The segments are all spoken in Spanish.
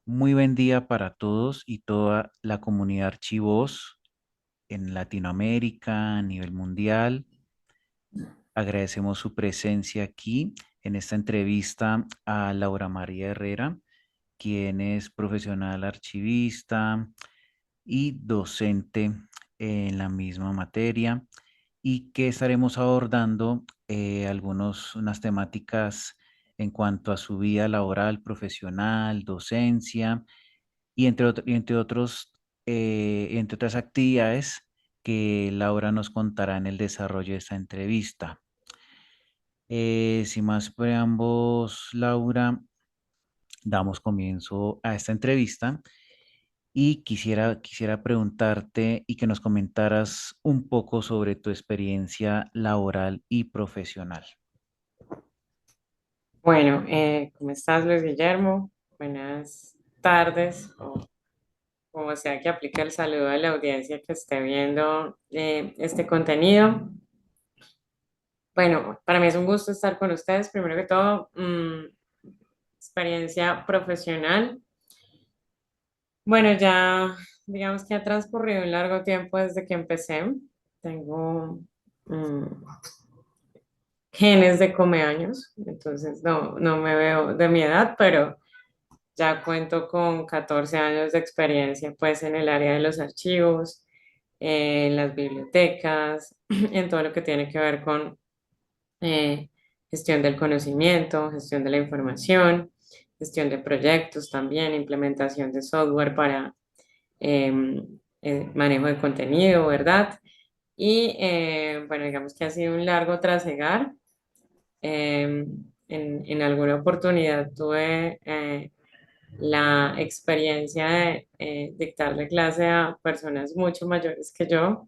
Muy buen día para todos y toda la comunidad Archivos en Latinoamérica, a nivel mundial. Agradecemos su presencia aquí en esta entrevista a Laura María Herrera, quien es profesional archivista y docente en la misma materia y que estaremos abordando unas temáticas en cuanto a su vida laboral, profesional, docencia y entre otras actividades que Laura nos contará en el desarrollo de esta entrevista. Sin más preambos, Laura, damos comienzo a esta entrevista y quisiera preguntarte y que nos comentaras un poco sobre tu experiencia laboral y profesional. Bueno, ¿cómo estás, Luis Guillermo? Buenas tardes, o como sea que aplique el saludo a la audiencia que esté viendo este contenido. Bueno, para mí es un gusto estar con ustedes. Primero que todo, experiencia profesional. Bueno, ya digamos que ha transcurrido un largo tiempo desde que empecé. Tengo mm, genes de comeaños, entonces no me veo de mi edad, pero ya cuento con 14 años de experiencia pues en el área de los archivos, en las bibliotecas, en todo lo que tiene que ver con eh, gestión del conocimiento, gestión de la información, gestión de proyectos también, implementación de software para eh, manejo de contenido, ¿verdad? Y bueno, digamos que ha sido un largo trasegar. En alguna oportunidad tuve la experiencia de dictarle clase a personas mucho mayores que yo.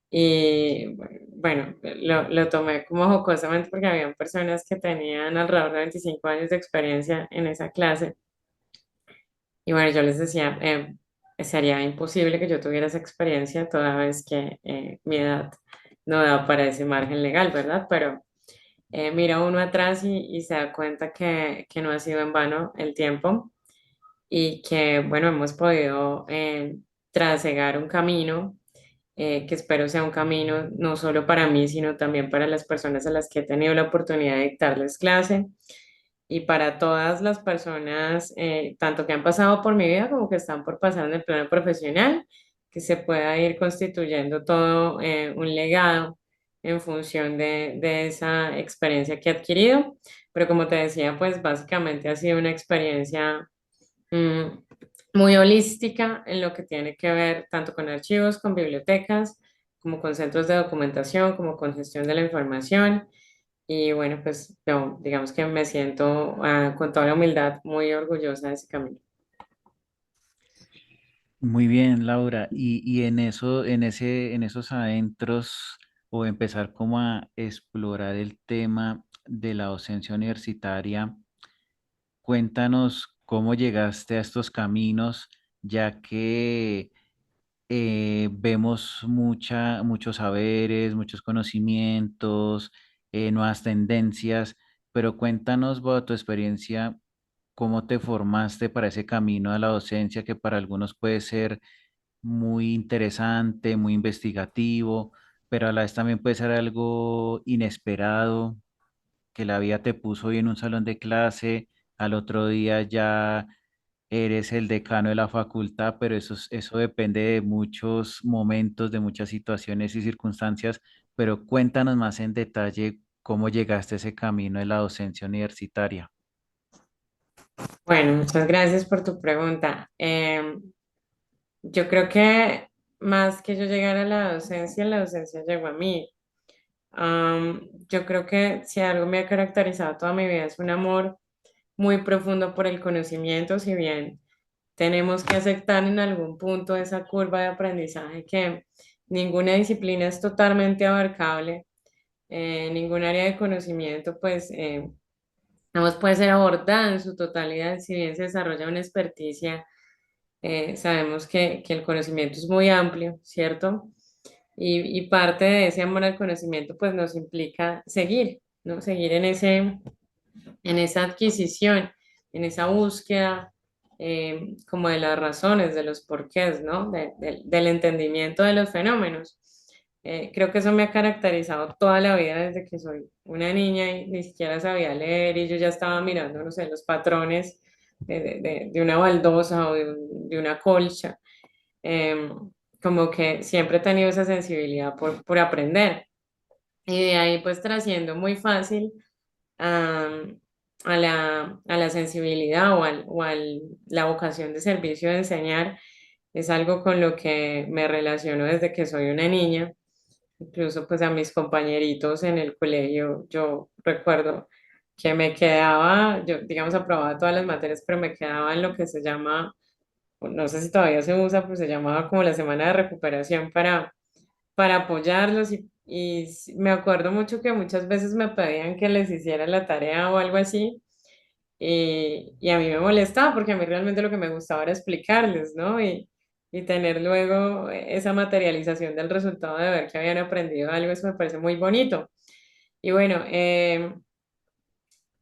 Y bueno, lo tomé como jocosamente porque habían personas que tenían alrededor de 25 años de experiencia en esa clase. Y bueno, yo les decía, sería imposible que yo tuviera esa experiencia toda vez que mi edad no da para ese margen legal, ¿verdad? Pero mira uno atrás y se da cuenta que no ha sido en vano el tiempo y que, bueno, hemos podido trasegar un camino que espero sea un camino no solo para mí, sino también para las personas a las que he tenido la oportunidad de dictarles clase y para todas las personas, tanto que han pasado por mi vida como que están por pasar en el plano profesional, que se pueda ir constituyendo todo un legado en función de esa experiencia que he adquirido. Pero como te decía, pues básicamente ha sido una experiencia mm, muy holística en lo que tiene que ver tanto con archivos, con bibliotecas, como con centros de documentación, como con gestión de la información. Y bueno, pues yo digamos que me siento con toda la humildad muy orgullosa de ese camino. Muy bien, Laura. Y en esos adentros o empezar como a explorar el tema de la docencia universitaria, cuéntanos cómo llegaste a estos caminos, ya que vemos muchos saberes, muchos conocimientos, nuevas tendencias, pero cuéntanos, bajo tu experiencia, cómo te formaste para ese camino a la docencia que para algunos puede ser muy interesante, muy investigativo, pero a la vez también puede ser algo inesperado, que la vida te puso hoy en un salón de clase, al otro día ya eres el decano de la facultad, pero eso depende de muchos momentos, de muchas situaciones y circunstancias, pero cuéntanos más en detalle cómo llegaste a ese camino de la docencia universitaria. Bueno, muchas gracias por tu pregunta. Yo creo que más que yo llegar a la docencia llegó a mí. Yo creo que si algo me ha caracterizado toda mi vida es un amor muy profundo por el conocimiento, si bien tenemos que aceptar en algún punto esa curva de aprendizaje que ninguna disciplina es totalmente abarcable, ningún área de conocimiento pues digamos, puede ser abordada en su totalidad, si bien se desarrolla una experticia, sabemos que el conocimiento es muy amplio, ¿cierto? Y parte de ese amor al conocimiento pues nos implica seguir, ¿no? Seguir en esa adquisición, en esa búsqueda como de las razones, de los porqués, ¿no? Del entendimiento de los fenómenos. Creo que eso me ha caracterizado toda la vida desde que soy una niña y ni siquiera sabía leer y yo ya estaba mirando, no sé, los patrones de una baldosa o de una colcha. Em, Como que siempre he tenido esa sensibilidad por aprender. Y de ahí pues trasciendo muy fácil a, a la sensibilidad la vocación de servicio de enseñar. Es algo con lo que me relaciono desde que soy una niña. Incluso pues a mis compañeritos en el colegio, yo recuerdo que me quedaba, yo digamos aprobaba todas las materias, pero me quedaba en lo que se llama, no sé si todavía se usa, pues se llamaba como la semana de recuperación para apoyarlos y me acuerdo mucho que muchas veces me pedían que les hiciera la tarea o algo así y a mí me molestaba porque a mí realmente lo que me gustaba era explicarles, ¿no? Y tener luego esa materialización del resultado de ver que habían aprendido algo, eso me parece muy bonito. Y bueno,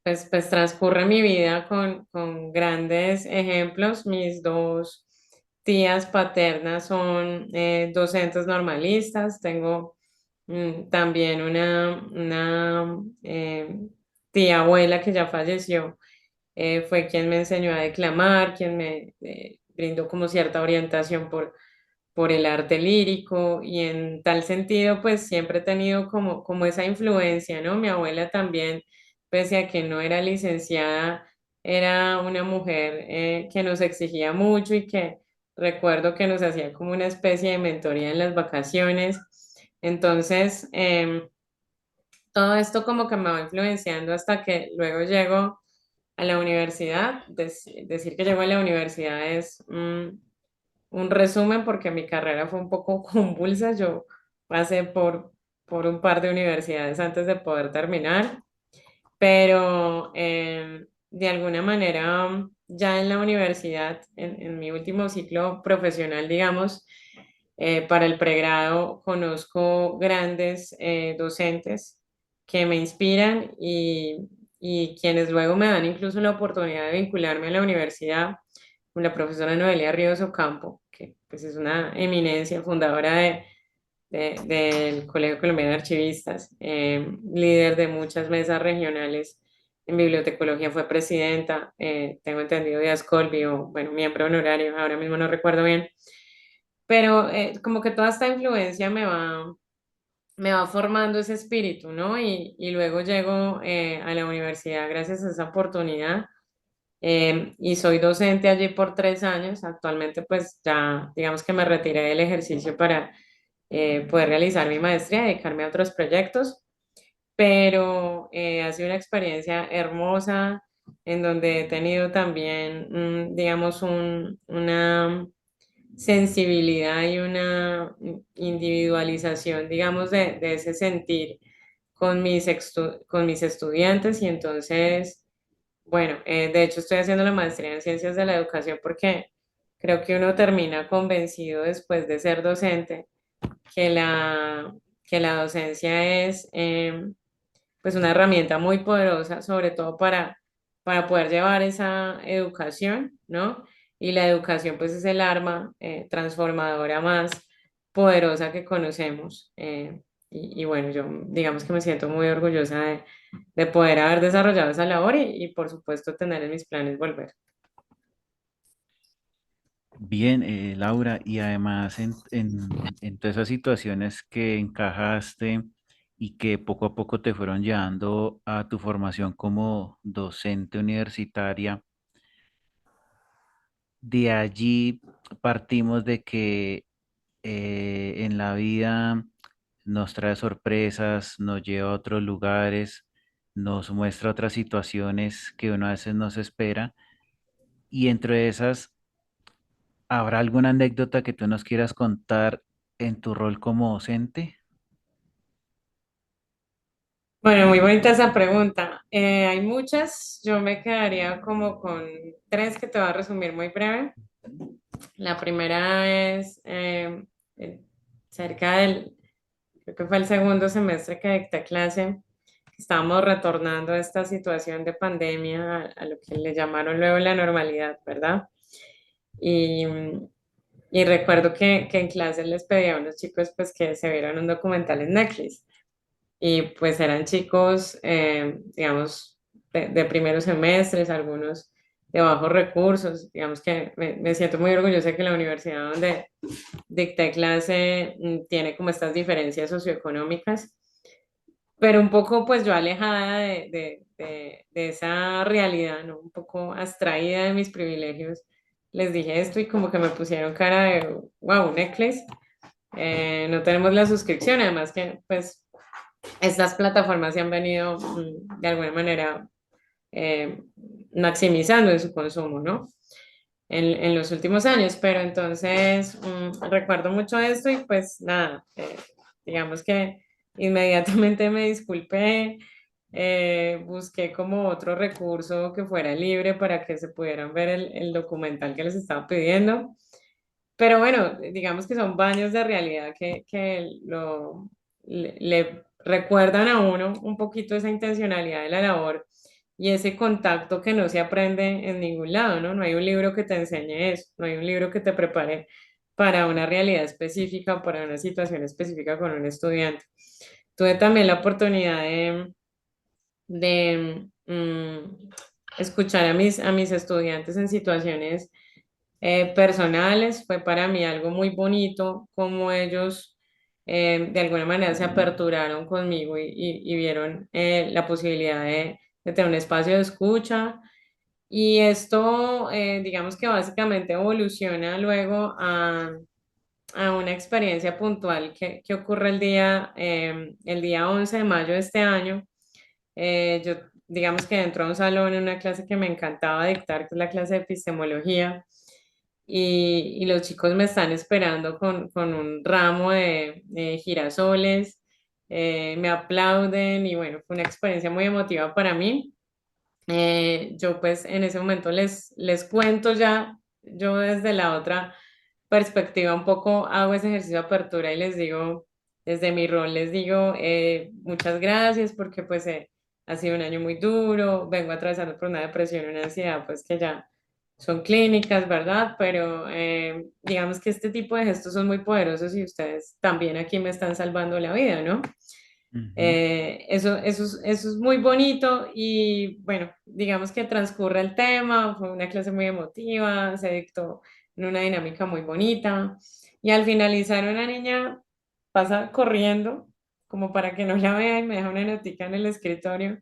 pues transcurre mi vida con grandes ejemplos. Mis dos tías paternas son docentes normalistas. Tengo también una tía abuela que ya falleció, fue quien me enseñó a declamar, quien me brindó como cierta orientación por el arte lírico y en tal sentido, pues siempre he tenido como esa influencia, ¿no? Mi abuela también, pese a que no era licenciada, era una mujer que nos exigía mucho y que recuerdo que nos hacía como una especie de mentoría en las vacaciones. Entonces, todo esto como que me va influenciando hasta que luego llego a la universidad. Decir que llego a la universidad es un resumen porque mi carrera fue un poco convulsa. Yo pasé por un par de universidades antes de poder terminar, pero de alguna manera ya en la universidad, en mi último ciclo profesional, digamos, para el pregrado conozco grandes docentes que me inspiran y quienes luego me dan incluso la oportunidad de vincularme a la universidad, con la profesora Noelia Ríos Ocampo, que pues es una eminencia fundadora del Colegio Colombiano de Archivistas, líder de muchas mesas regionales en bibliotecología, fue presidenta, tengo entendido, de Ascolvi, o bueno, miembro honorario, ahora mismo no recuerdo bien, pero como que toda esta influencia me va formando ese espíritu, ¿no? Y luego llego a la universidad gracias a esa oportunidad y soy docente allí por 3 años. Actualmente pues ya digamos que me retiré del ejercicio para poder realizar mi maestría, dedicarme a otros proyectos, pero ha sido una experiencia hermosa en donde he tenido también, digamos, una sensibilidad y una individualización, digamos, de ese sentir con mis estudiantes y entonces, bueno, de hecho estoy haciendo la maestría en ciencias de la educación porque creo que uno termina convencido después de ser docente que que la docencia es pues una herramienta muy poderosa, sobre todo para poder llevar esa educación, ¿no? Y la educación pues es el arma transformadora más poderosa que conocemos. Y bueno, yo digamos que me siento muy orgullosa de poder haber desarrollado esa labor y por supuesto tener en mis planes volver. Bien, Laura, y además en todas esas situaciones que encajaste y que poco a poco te fueron llevando a tu formación como docente universitaria, de allí partimos de que en la vida nos trae sorpresas, nos lleva a otros lugares, nos muestra otras situaciones que uno a veces no se espera, y entre esas, ¿habrá alguna anécdota que tú nos quieras contar en tu rol como docente? Bueno, muy bonita esa pregunta. Hay muchas, yo me quedaría como con tres que te voy a resumir muy breve. La primera es eh, cerca creo que fue el segundo semestre que dicté clase, que estábamos retornando a esta situación de pandemia, a lo que le llamaron luego la normalidad, ¿verdad? Y, y recuerdo que en clase les pedía a unos chicos pues que se vieran un documental en Netflix. Y pues eran chicos, digamos, de primeros semestres, algunos de bajos recursos. Digamos que me siento muy orgullosa de que la universidad donde dicté clase tiene como estas diferencias socioeconómicas, pero un poco pues yo alejada de esa realidad, ¿no? Un poco abstraída de mis privilegios, les dije esto y como que me pusieron cara de, wow, Netflix, no tenemos la suscripción, además que pues estas plataformas se han venido de alguna manera eh, maximizando en su consumo, ¿no? En los últimos años, pero entonces recuerdo mucho esto y pues nada, digamos que inmediatamente me disculpé, busqué como otro recurso que fuera libre para que se pudieran ver el documental que les estaba pidiendo, pero bueno, digamos que son baños de realidad que le recuerdan a uno un poquito esa intencionalidad de la labor y ese contacto que no se aprende en ningún lado, ¿no? No hay un libro que te enseñe eso, no hay un libro que te prepare para una realidad específica, para una situación específica con un estudiante. Tuve también la oportunidad de escuchar a mis estudiantes en situaciones personales. Fue para mí algo muy bonito como ellos de alguna manera se aperturaron conmigo y vieron la posibilidad de tener un espacio de escucha. Y esto, digamos que básicamente evoluciona luego a una experiencia puntual que ocurre el día 11 de mayo de este año. Yo, digamos que dentro de un salón en una clase que me encantaba dictar, que es la clase de epistemología, y los chicos me están esperando con un ramo de girasoles, me aplauden y bueno, fue una experiencia muy emotiva para mí. Yo pues en ese momento les cuento ya, yo desde la otra perspectiva un poco hago ese ejercicio de apertura y les digo, desde mi rol les digo, muchas gracias porque pues ha sido un año muy duro, vengo atravesando por una depresión, una ansiedad pues que ya son clínicas, ¿verdad? Pero digamos que este tipo de gestos son muy poderosos y ustedes también aquí me están salvando la vida, ¿no? Ujú. Eso es muy bonito y bueno, digamos que transcurre el tema, fue una clase muy emotiva, se dictó en una dinámica muy bonita y al finalizar una niña pasa corriendo como para que no la vea y me deja una notica en el escritorio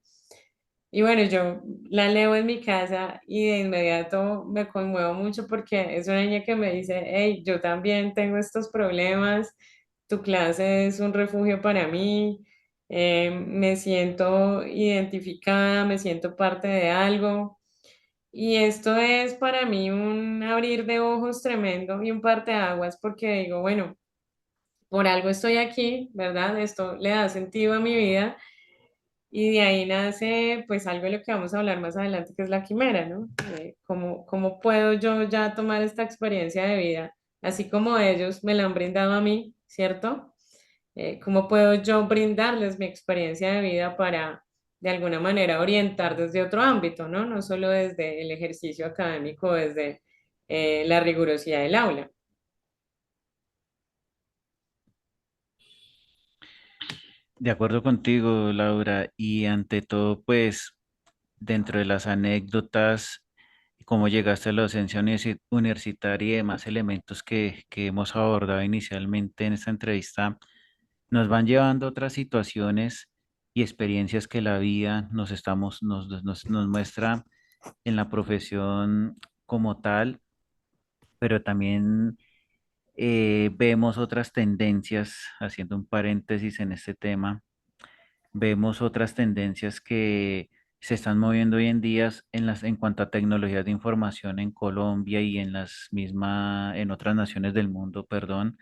y bueno, yo la leo en mi casa y de inmediato me conmuevo mucho porque es una niña que me dice, hey, yo también tengo estos problemas, tu clase es un refugio para mí, me siento identificada, me siento parte de algo. Y esto es para mí un abrir de ojos tremendo y un parteaguas porque digo, bueno, por algo estoy aquí, ¿verdad? Esto le da sentido a mi vida y de ahí nace pues algo de lo que vamos a hablar más adelante, que es la quimera, ¿no? ¿Cómo puedo yo ya tomar esta experiencia de vida, así como ellos me la han brindado a mí, ¿cierto? ¿Cómo puedo yo brindarles mi experiencia de vida para de alguna manera orientar desde otro ámbito, ¿no? No solo desde el ejercicio académico, desde la rigurosidad del aula. De acuerdo contigo, Laura, y ante todo, pues, dentro de las anécdotas, cómo llegaste a la docencia universitaria y demás elementos que hemos abordado inicialmente en esta entrevista, nos van llevando a otras situaciones y experiencias que la vida nos muestra en la profesión como tal, pero también vemos otras tendencias, haciendo un paréntesis en este tema, vemos otras tendencias que se están moviendo hoy en día en cuanto a tecnologías de información en Colombia y en otras naciones del mundo, perdón.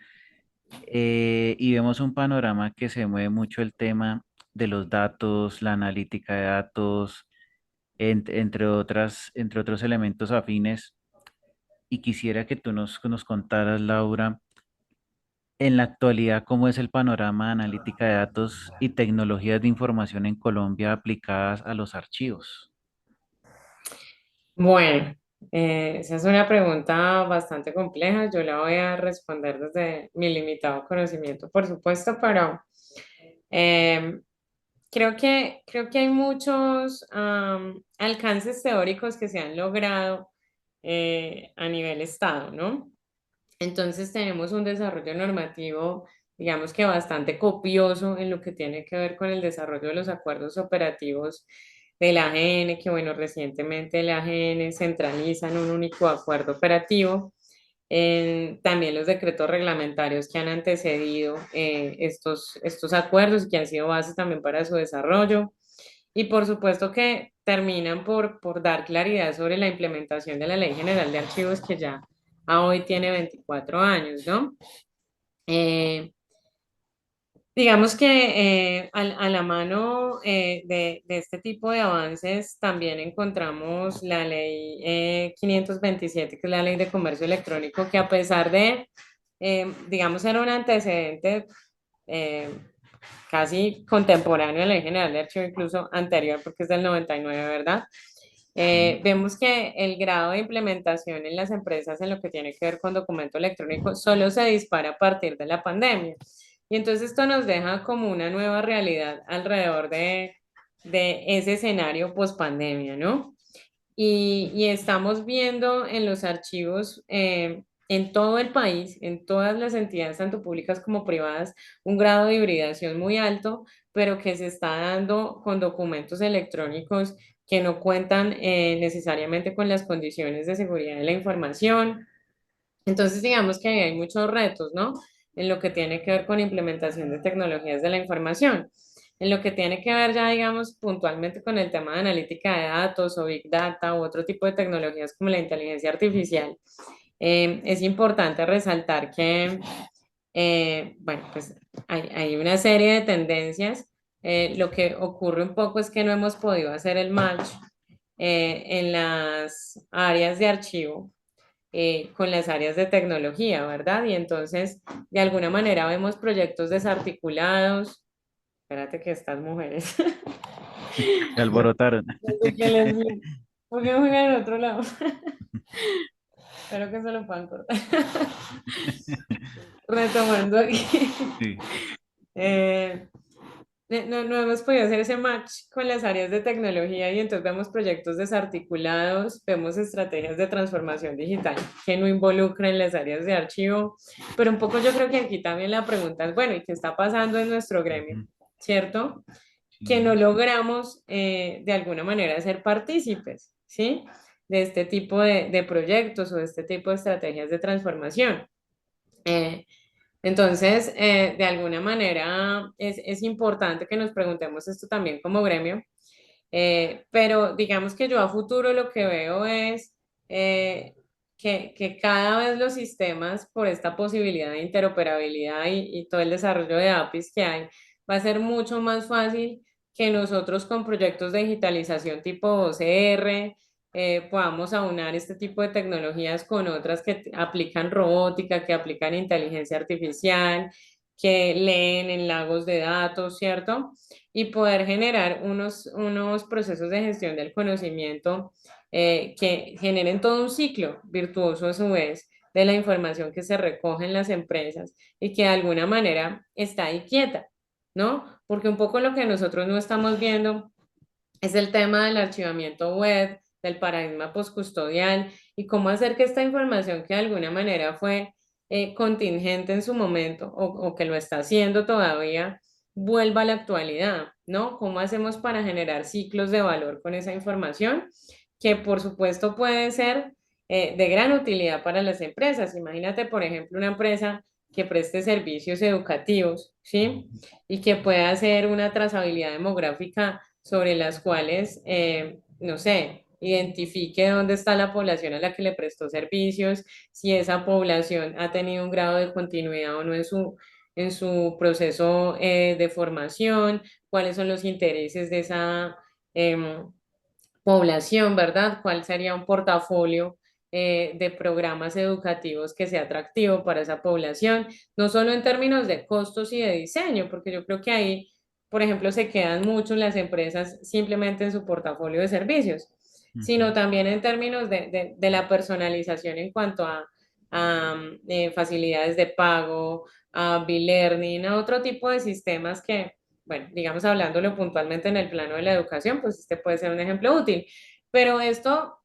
Y vemos un panorama que se mueve mucho el tema de los datos, la analítica de datos, entre otros elementos afines. Y quisiera que tú nos contaras, Laura, en la actualidad, ¿cómo es el panorama de analítica de datos y tecnologías de información en Colombia aplicadas a los archivos? Bueno. Esa es una pregunta bastante compleja. Yo la voy a responder desde mi limitado conocimiento, por supuesto, pero eh, creo que hay muchos alcances teóricos que se han logrado a nivel Estado, ¿no? Entonces tenemos un desarrollo normativo, digamos que bastante copioso en lo que tiene que ver con el desarrollo de los acuerdos operativos de la AGN, que bueno, recientemente la AGN centraliza en un único acuerdo operativo. También los decretos reglamentarios que han antecedido estos acuerdos y que han sido base también para su desarrollo. Y por supuesto que terminan por dar claridad sobre la implementación de la Ley General de Archivos que ya a hoy tiene 24 años, ¿no? Eh, digamos que a la mano de este tipo de avances también encontramos la ley 527, que es la ley de comercio electrónico, que a pesar de, digamos, ser un antecedente eh, casi contemporáneo a la ley general de archivo, incluso anterior, porque es del 99, ¿verdad? Sí. Vemos que el grado de implementación en las empresas en lo que tiene que ver con documento electrónico solo se dispara a partir de la pandemia. Y entonces esto nos deja como una nueva realidad alrededor de ese escenario post pandemia, ¿no? Y estamos viendo en los archivos en todo el país, en todas las entidades, tanto públicas como privadas, un grado de hibridación muy alto, pero que se está dando con documentos electrónicos que no cuentan necesariamente con las condiciones de seguridad de la información. Entonces, digamos que ahí hay muchos retos, ¿no? En lo que tiene que ver con implementación de tecnologías de la información. En lo que tiene que ver ya, digamos, puntualmente con el tema de analítica de datos o Big Data u otro tipo de tecnologías como la inteligencia artificial, es importante resaltar que, bueno, pues hay una serie de tendencias. Lo que ocurre un poco es que no hemos podido hacer el match en las áreas de archivo con las áreas de tecnología, ¿verdad? Y entonces, de alguna manera vemos proyectos desarticulados. Espérate que estas mujeres, Se alborotaron. desde que les vi, ¿por qué juegan al otro lado? Espero que se lo puedan cortar. Retomando aquí. Sí. Eh, no hemos podido hacer ese match con las áreas de tecnología y entonces vemos proyectos desarticulados, vemos estrategias de transformación digital que no involucran las áreas de archivo, pero un poco yo creo que aquí también la pregunta es, bueno, ¿y qué está pasando en nuestro gremio? Ujú. ¿Cierto? Que no Sí. logramos de alguna manera ser partícipes, ¿sí? De este tipo de proyectos o de este tipo de estrategias de transformación. Eh, entonces, de alguna manera es importante que nos preguntemos esto también como gremio, pero digamos que yo a futuro lo que veo es que cada vez los sistemas, por esta posibilidad de interoperabilidad y todo el desarrollo de APIs que hay, va a ser mucho más fácil que nosotros con proyectos de digitalización tipo OCR podamos aunar este tipo de tecnologías con otras que aplican robótica, que aplican inteligencia artificial, que leen en lagos de datos, ¿cierto? Y poder generar unos procesos de gestión del conocimiento que generen todo un ciclo virtuoso a su vez de la información que se recoge en las empresas y que de alguna manera está ahí quieta, ¿no? Porque un poco lo que nosotros no estamos viendo es el tema del archivamiento web, del paradigma postcustodial y cómo hacer que esta información que de alguna manera fue contingente en su momento o que lo está haciendo todavía, vuelva a la actualidad, ¿no? ¿Cómo hacemos para generar ciclos de valor con esa información? Que por supuesto puede ser de gran utilidad para las empresas. Imagínate, por ejemplo, una empresa que preste servicios educativos, ¿sí? Y que pueda hacer una trazabilidad demográfica sobre las cuales, no sé, identifique dónde está la población a la que le prestó servicios, si esa población ha tenido un grado de continuidad o no en su proceso de formación, cuáles son los intereses de esa población, ¿verdad? ¿Cuál sería un portafolio de programas educativos que sea atractivo para esa población? No solo en términos de costos y de diseño, porque yo creo que ahí, por ejemplo, se quedan mucho las empresas simplemente en su portafolio de servicios, sino Ujú, también en términos de la personalización en cuanto a facilidades de pago, a bill learning, a otro tipo de sistemas que, bueno, digamos hablándolo puntualmente en el plano de la educación, pues este puede ser un ejemplo útil. Pero esto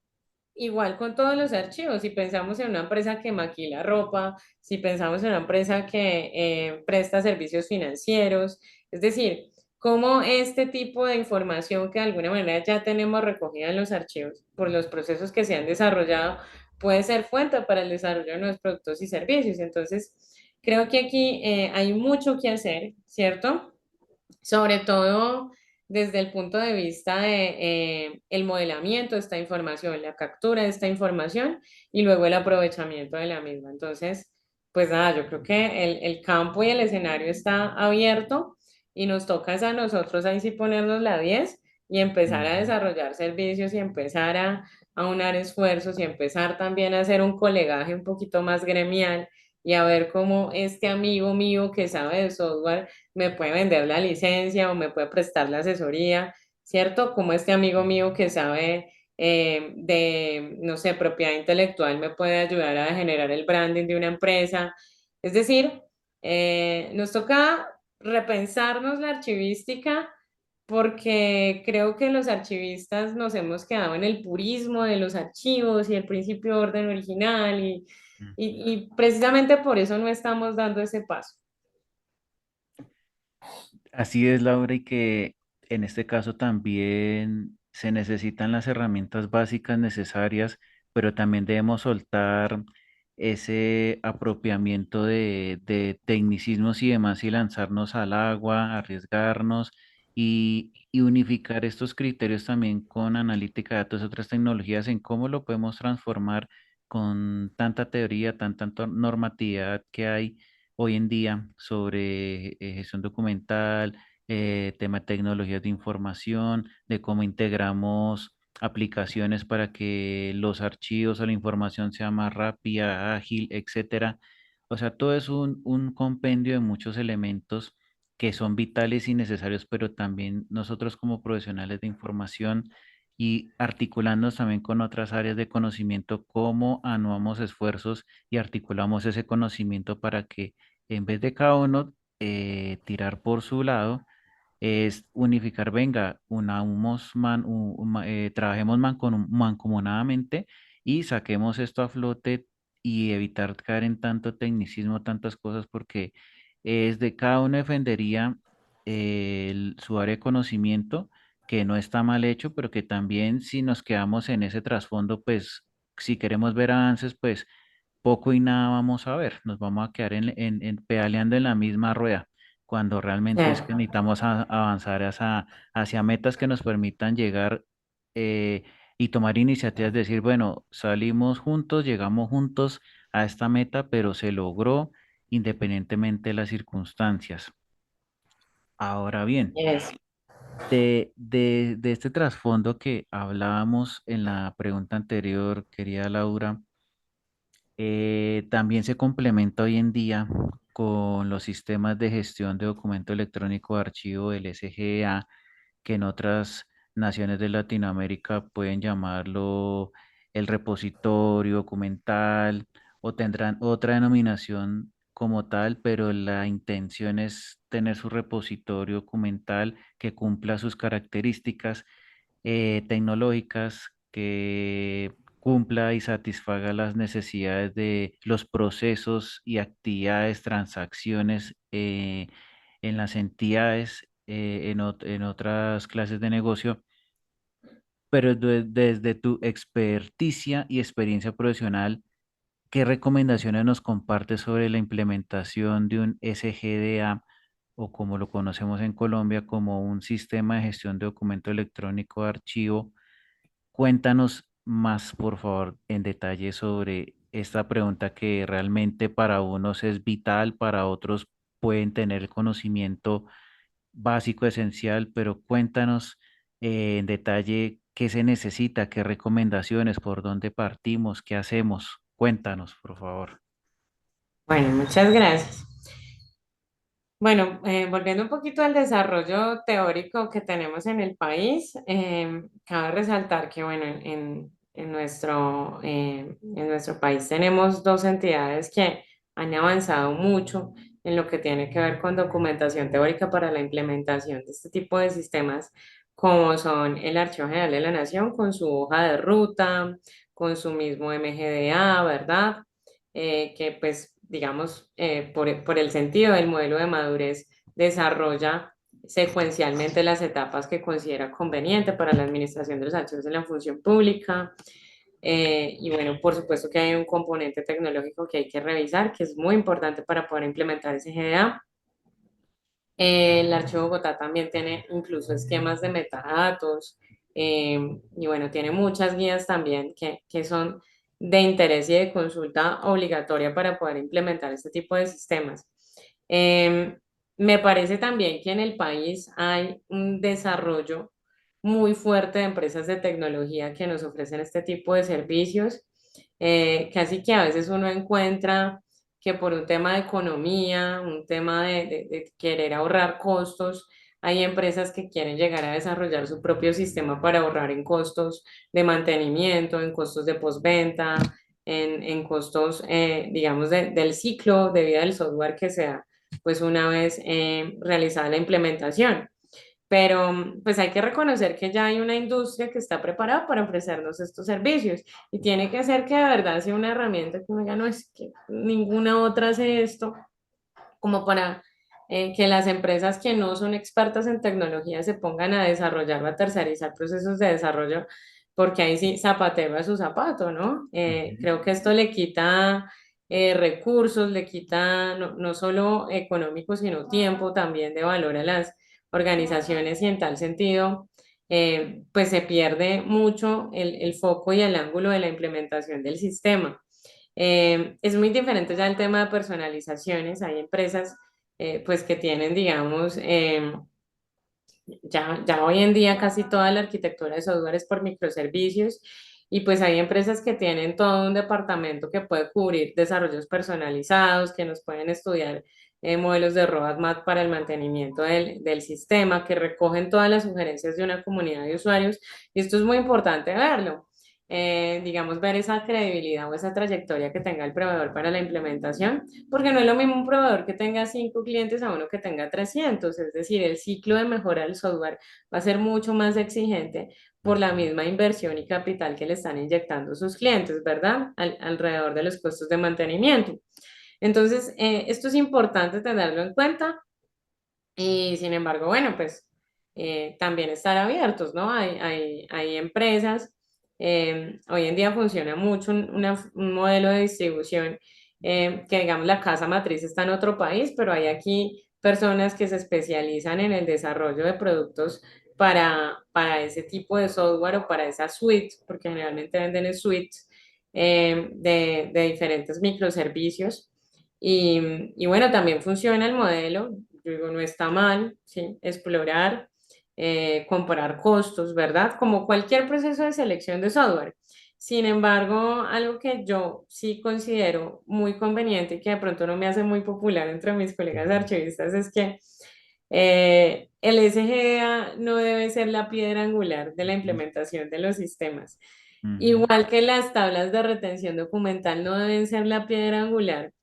igual con todos los archivos, si pensamos en una empresa que maquila ropa, si pensamos en una empresa que presta servicios financieros, es decir, cómo este tipo de información que de alguna manera ya tenemos recogida en los archivos por los procesos que se han desarrollado puede ser fuente para el desarrollo de nuevos productos y servicios. Entonces, creo que aquí hay mucho que hacer, ¿cierto? Sobre todo desde el punto de vista de el modelamiento de esta información, la captura de esta información y luego el aprovechamiento de la misma. Entonces, pues nada, yo creo que el campo y el escenario está abierto y nos toca es a nosotros ahí sí ponernos la 10 y empezar a ujú. desarrollar servicios y empezar a unar esfuerzos y empezar también a hacer un colegaje un poquito más gremial y a ver cómo este amigo mío que sabe de software me puede vender la licencia o me puede prestar la asesoría, ¿cierto? Como este amigo mío que sabe de, no sé, propiedad intelectual me puede ayudar a generar el branding de una empresa. Es decir, nos toca repensarnos la archivística porque creo que los archivistas nos hemos quedado en el purismo de los archivos y el principio de orden original y precisamente por eso no estamos dando ese paso. Así es, Laura, y que en este caso también se necesitan las herramientas básicas necesarias, pero también debemos soltar ese apropiamiento de tecnicismos y demás y lanzarnos al agua, arriesgarnos y unificar estos criterios también con analítica de datos y otras tecnologías en cómo lo podemos transformar con tanta teoría, tanta normatividad que hay hoy en día sobre gestión documental, tema de tecnologías de información, de cómo integramos aplicaciones para que los archivos o la información sea más rápida, ágil, etcétera. O sea, todo es un compendio de muchos elementos que son vitales y necesarios, pero también nosotros como profesionales de información y articulándonos también con otras áreas de conocimiento, cómo anuamos esfuerzos y articulamos ese conocimiento para que en vez de cada uno tirar por su lado, es unificar, venga, trabajemos mancomunadamente y saquemos esto a flote y evitar caer en tanto tecnicismo, tantas cosas, porque es de cada uno defendería su área de conocimiento, que no está mal hecho, pero que también si nos quedamos en ese trasfondo, pues si queremos ver avances, pues poco y nada vamos a ver, nos vamos a quedar pedaleando en la misma rueda, cuando realmente es que Claro. necesitamos avanzar hacia metas que nos permitan llegar eh, y tomar iniciativas, decir, bueno, salimos juntos, llegamos juntos a esta meta, pero se logró independientemente de las circunstancias. Ahora bien, Eso. de este trasfondo que hablábamos en la pregunta anterior, querida Laura, también se complementa hoy en día con los sistemas de gestión de documento electrónico de archivo, el SGA, que en otras naciones de Latinoamérica pueden llamarlo el repositorio documental o tendrán otra denominación como tal, pero la intención es tener su repositorio documental que cumpla sus características tecnológicas, que cumpla y satisfaga las necesidades de los procesos y actividades, transacciones en las entidades, en otras clases de negocio, pero desde tu experticia y experiencia profesional, ¿qué recomendaciones nos compartes sobre la implementación de un SGDA o como lo conocemos en Colombia como un sistema de gestión de documento electrónico de archivo? Cuéntanos más, por favor, en detalle sobre esta pregunta que realmente para unos es vital, para otros pueden tener conocimiento básico, esencial, pero cuéntanos en detalle qué se necesita, qué recomendaciones, por dónde partimos, qué hacemos. Cuéntanos, por favor. Bueno, muchas gracias. Bueno, volviendo un poquito al desarrollo teórico que tenemos en el país, cabe resaltar que, bueno, en nuestro país tenemos dos entidades que han avanzado mucho en lo que tiene que ver con documentación teórica para la implementación de este tipo de sistemas, como son el Archivo General de la Nación con su hoja de ruta, con su mismo MGDA, ¿verdad? Que pues digamos, por el sentido del modelo de madurez, desarrolla secuencialmente las etapas que considera conveniente para la administración de los archivos en la función pública. Y bueno, por supuesto que hay un componente tecnológico que hay que revisar, que es muy importante para poder implementar ese GDA. El archivo Bogotá también tiene incluso esquemas de metadatos y bueno, tiene muchas guías también que son de interés y de consulta obligatoria para poder implementar este tipo de sistemas. Eh, Me parece también que en el país hay un desarrollo muy fuerte de empresas de tecnología que nos ofrecen este tipo de servicios. Casi que a veces uno encuentra que por un tema de economía, un tema de querer ahorrar costos, hay empresas que quieren llegar a desarrollar su propio sistema para ahorrar en costos de mantenimiento, en costos de postventa, en costos, digamos, del ciclo de vida del software que sea, pues una vez realizada la implementación. Pero pues hay que reconocer que ya hay una industria que está preparada para ofrecernos estos servicios y tiene que ser que de verdad sea una herramienta que uno diga, no es que ninguna otra hace esto, como para que las empresas que no son expertas en tecnología se pongan a desarrollar o a tercerizar procesos de desarrollo, porque ahí sí zapatero a su zapato, ¿no? Ujú. Creo que esto le quita recursos, le quita no solo económico, sino tiempo también de valor a las organizaciones y en tal sentido, pues se pierde mucho el foco y el ángulo de la implementación del sistema. Es muy diferente ya el tema de personalizaciones. Hay empresas pues que tienen, digamos, ya hoy en día casi toda la arquitectura de software es por microservicios y pues hay empresas que tienen todo un departamento que puede cubrir desarrollos personalizados, que nos pueden estudiar modelos de roadmap para el mantenimiento del sistema, que recogen todas las sugerencias de una comunidad de usuarios y esto es muy importante verlo. Digamos, ver esa credibilidad o esa trayectoria que tenga el proveedor para la implementación, porque no es lo mismo un proveedor que tenga 5 clientes a uno que tenga 300, es decir, el ciclo de mejora del software va a ser mucho más exigente por la Ujú. misma inversión y capital que le están inyectando sus clientes, ¿verdad? Alrededor de los costos de mantenimiento. Entonces, esto es importante tenerlo en cuenta y sin embargo, bueno, pues también estar abiertos, ¿no? Hay empresas, hoy en día funciona mucho un modelo de distribución que digamos la casa matriz está en otro país, pero hay aquí personas que se especializan en el desarrollo de productos para ese tipo de software o para esa suite, porque generalmente venden en suites de diferentes microservicios. Y bueno, también funciona el modelo, yo digo, no está mal, ¿sí? Explorar, comparar costos, ¿verdad? Como cualquier proceso de selección de software. Sin embargo, algo que yo sí considero muy conveniente y que de pronto no me hace muy popular entre mis colegas Ujú. archivistas es que el SGA no debe ser la piedra angular de la Ujú. implementación de los sistemas. Ujú. Igual que las tablas de retención documental no deben ser la piedra angular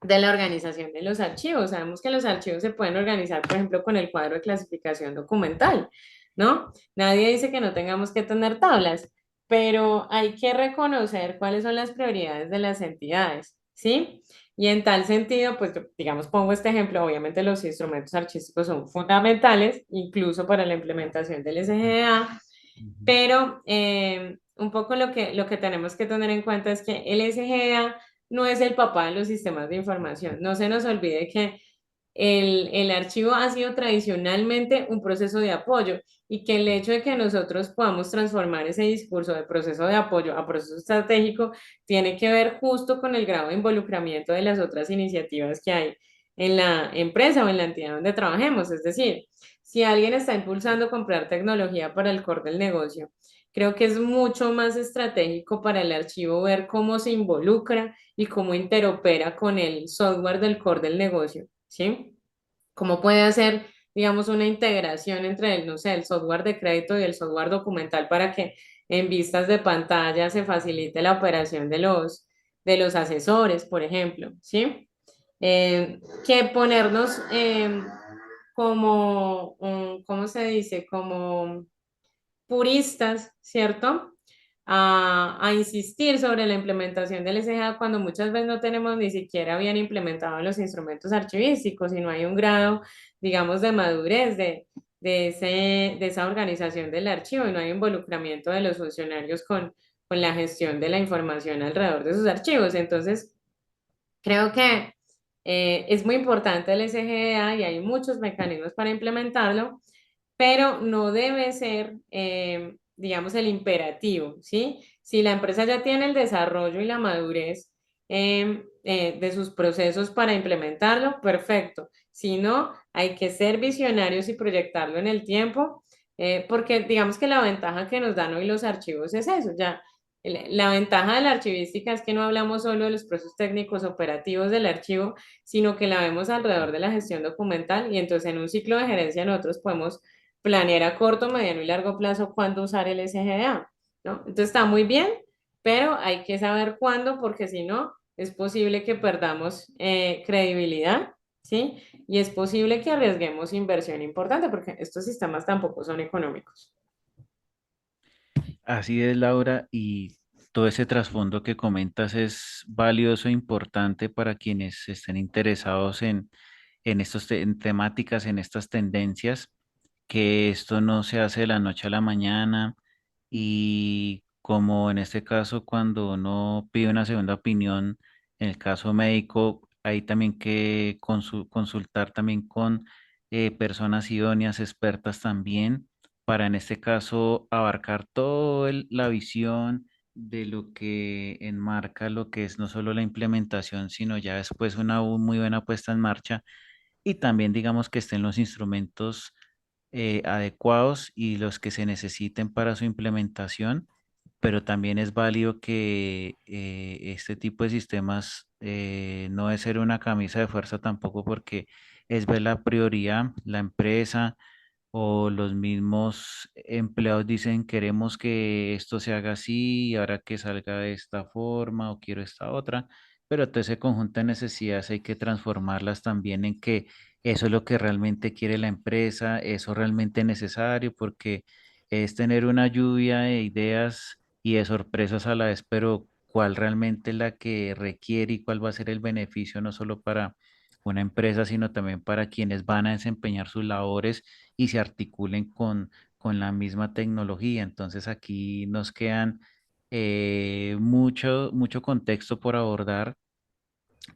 de la organización de los archivos. Sabemos que los archivos se pueden organizar, por ejemplo, con el cuadro de clasificación documental, ¿no? Nadie dice que no tengamos que tener tablas, pero hay que reconocer cuáles son las prioridades de las entidades, ¿sí? Y en tal sentido, pues digamos, pongo este ejemplo, obviamente los instrumentos archísticos son fundamentales, incluso para la implementación del SGA, Ujú. pero un poco lo que tenemos que tener en cuenta es que el SGA no es el papá de los sistemas de información. No se nos olvide que el archivo ha sido tradicionalmente un proceso de apoyo y que el hecho de que nosotros podamos transformar ese discurso de proceso de apoyo a proceso estratégico tiene que ver justo con el grado de involucramiento de las otras iniciativas que hay en la empresa o en la entidad donde trabajemos. Es decir, si alguien está impulsando comprar tecnología para el core del negocio, creo que es mucho más estratégico para el archivo ver cómo se involucra y cómo interopera con el software del core del negocio, ¿sí? ¿Cómo puede hacer, digamos, una integración entre el, no sé, el software de crédito y el software documental para que en vistas de pantalla se facilite la operación de los asesores, por ejemplo, ¿sí? Que ponernos como, ¿cómo se dice? Como puristas, ¿cierto? A insistir sobre la implementación del SGA cuando muchas veces no tenemos ni siquiera bien implementados los instrumentos archivísticos y no hay un grado, digamos, de madurez de esa organización del archivo y no hay involucramiento de los funcionarios con la gestión de la información alrededor de sus archivos. Entonces, creo que es muy importante el SGA y hay muchos mecanismos para implementarlo, pero no debe ser, digamos, el imperativo, ¿sí? Si la empresa ya tiene el desarrollo y la madurez de sus procesos para implementarlo, perfecto. Si no, hay que ser visionarios y proyectarlo en el tiempo, porque digamos que la ventaja que nos dan hoy los archivos es eso, ya. La ventaja de la archivística es que no hablamos solo de los procesos técnicos operativos del archivo, sino que la vemos alrededor de la gestión documental y entonces en un ciclo de gerencia nosotros podemos planear a corto, mediano y largo plazo cuándo usar el SGA, ¿no? Entonces está muy bien, pero hay que saber cuándo, porque si no, es posible que perdamos credibilidad, ¿sí? Y es posible que arriesguemos inversión importante, porque estos sistemas tampoco son económicos. Así es, Laura, y todo ese trasfondo que comentas es valioso e importante para quienes estén interesados en en temáticas, en estas tendencias, que esto no se hace de la noche a la mañana y como en este caso cuando uno pide una segunda opinión, en el caso médico, hay también que consultar también con personas idóneas, expertas también, para en este caso abarcar toda la visión de lo que enmarca lo que es no solo la implementación, sino ya después una muy buena puesta en marcha y también digamos que estén los instrumentos adecuados y los que se necesiten para su implementación, pero también es válido que este tipo de sistemas no debe ser una camisa de fuerza tampoco porque es ver la prioridad, la empresa o los mismos empleados dicen queremos que esto se haga así y ahora que salga de esta forma o quiero esta otra, pero todo ese conjunto de necesidades hay que transformarlas también en que eso es lo que realmente quiere la empresa, eso realmente es necesario porque es tener una lluvia de ideas y de sorpresas a la vez, pero cuál realmente es la que requiere y cuál va a ser el beneficio no solo para una empresa, sino también para quienes van a desempeñar sus labores y se articulen con la misma tecnología. Entonces aquí nos quedan mucho contexto por abordar,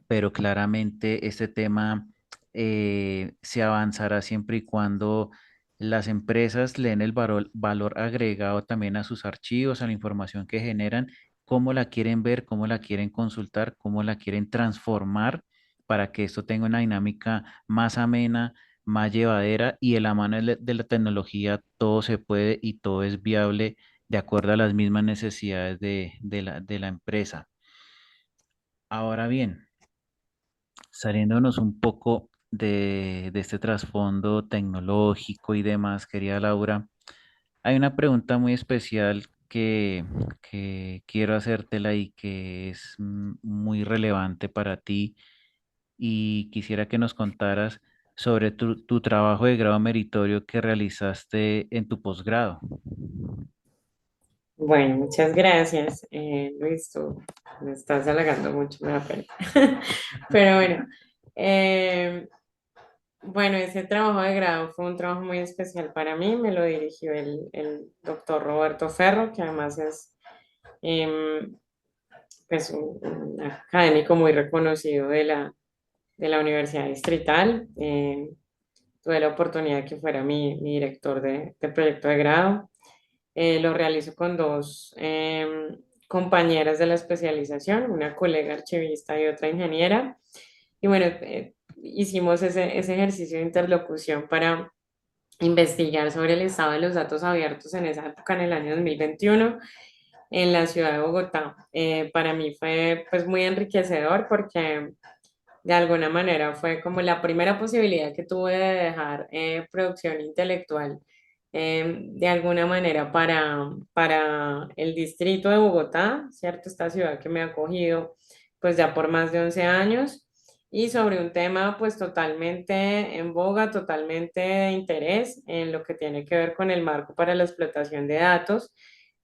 pero claramente este tema se avanzará siempre y cuando las empresas le den el valor agregado también a sus archivos, a la información que generan, cómo la quieren ver, cómo la quieren consultar, cómo la quieren transformar para que esto tenga una dinámica más amena, más llevadera y de la mano de la tecnología todo se puede y todo es viable de acuerdo a las mismas necesidades de la empresa. Ahora bien, saliéndonos un poco de este trasfondo tecnológico y demás, querida Laura, hay una pregunta muy especial que quiero hacértela y que es muy relevante para ti y quisiera que nos contaras sobre tu trabajo de grado meritorio que realizaste en tu posgrado. Bueno, muchas gracias, Luis, tú me estás halagando mucho, me da pena. Pero bueno, eh, bueno, ese trabajo de grado fue un trabajo muy especial para mí, me lo dirigió el doctor Roberto Ferro, que además es em, pues un académico muy reconocido de la Universidad Distrital. Tuve la oportunidad de que fuera mi director de proyecto de grado. Lo realizo con dos compañeras de la especialización, una colega archivista y otra ingeniera. Y bueno, hicimos ese ejercicio de interlocución para investigar sobre el estado de los datos abiertos en esa época, en el año 2021 en la ciudad de Bogotá. Para mí fue pues muy enriquecedor porque de alguna manera fue como la primera posibilidad que tuve de dejar producción intelectual de alguna manera para el distrito de Bogotá, ¿cierto? Esta ciudad que me ha acogido pues ya por más de 11 años y sobre un tema pues totalmente en boga, totalmente de interés en lo que tiene que ver con el marco para la explotación de datos,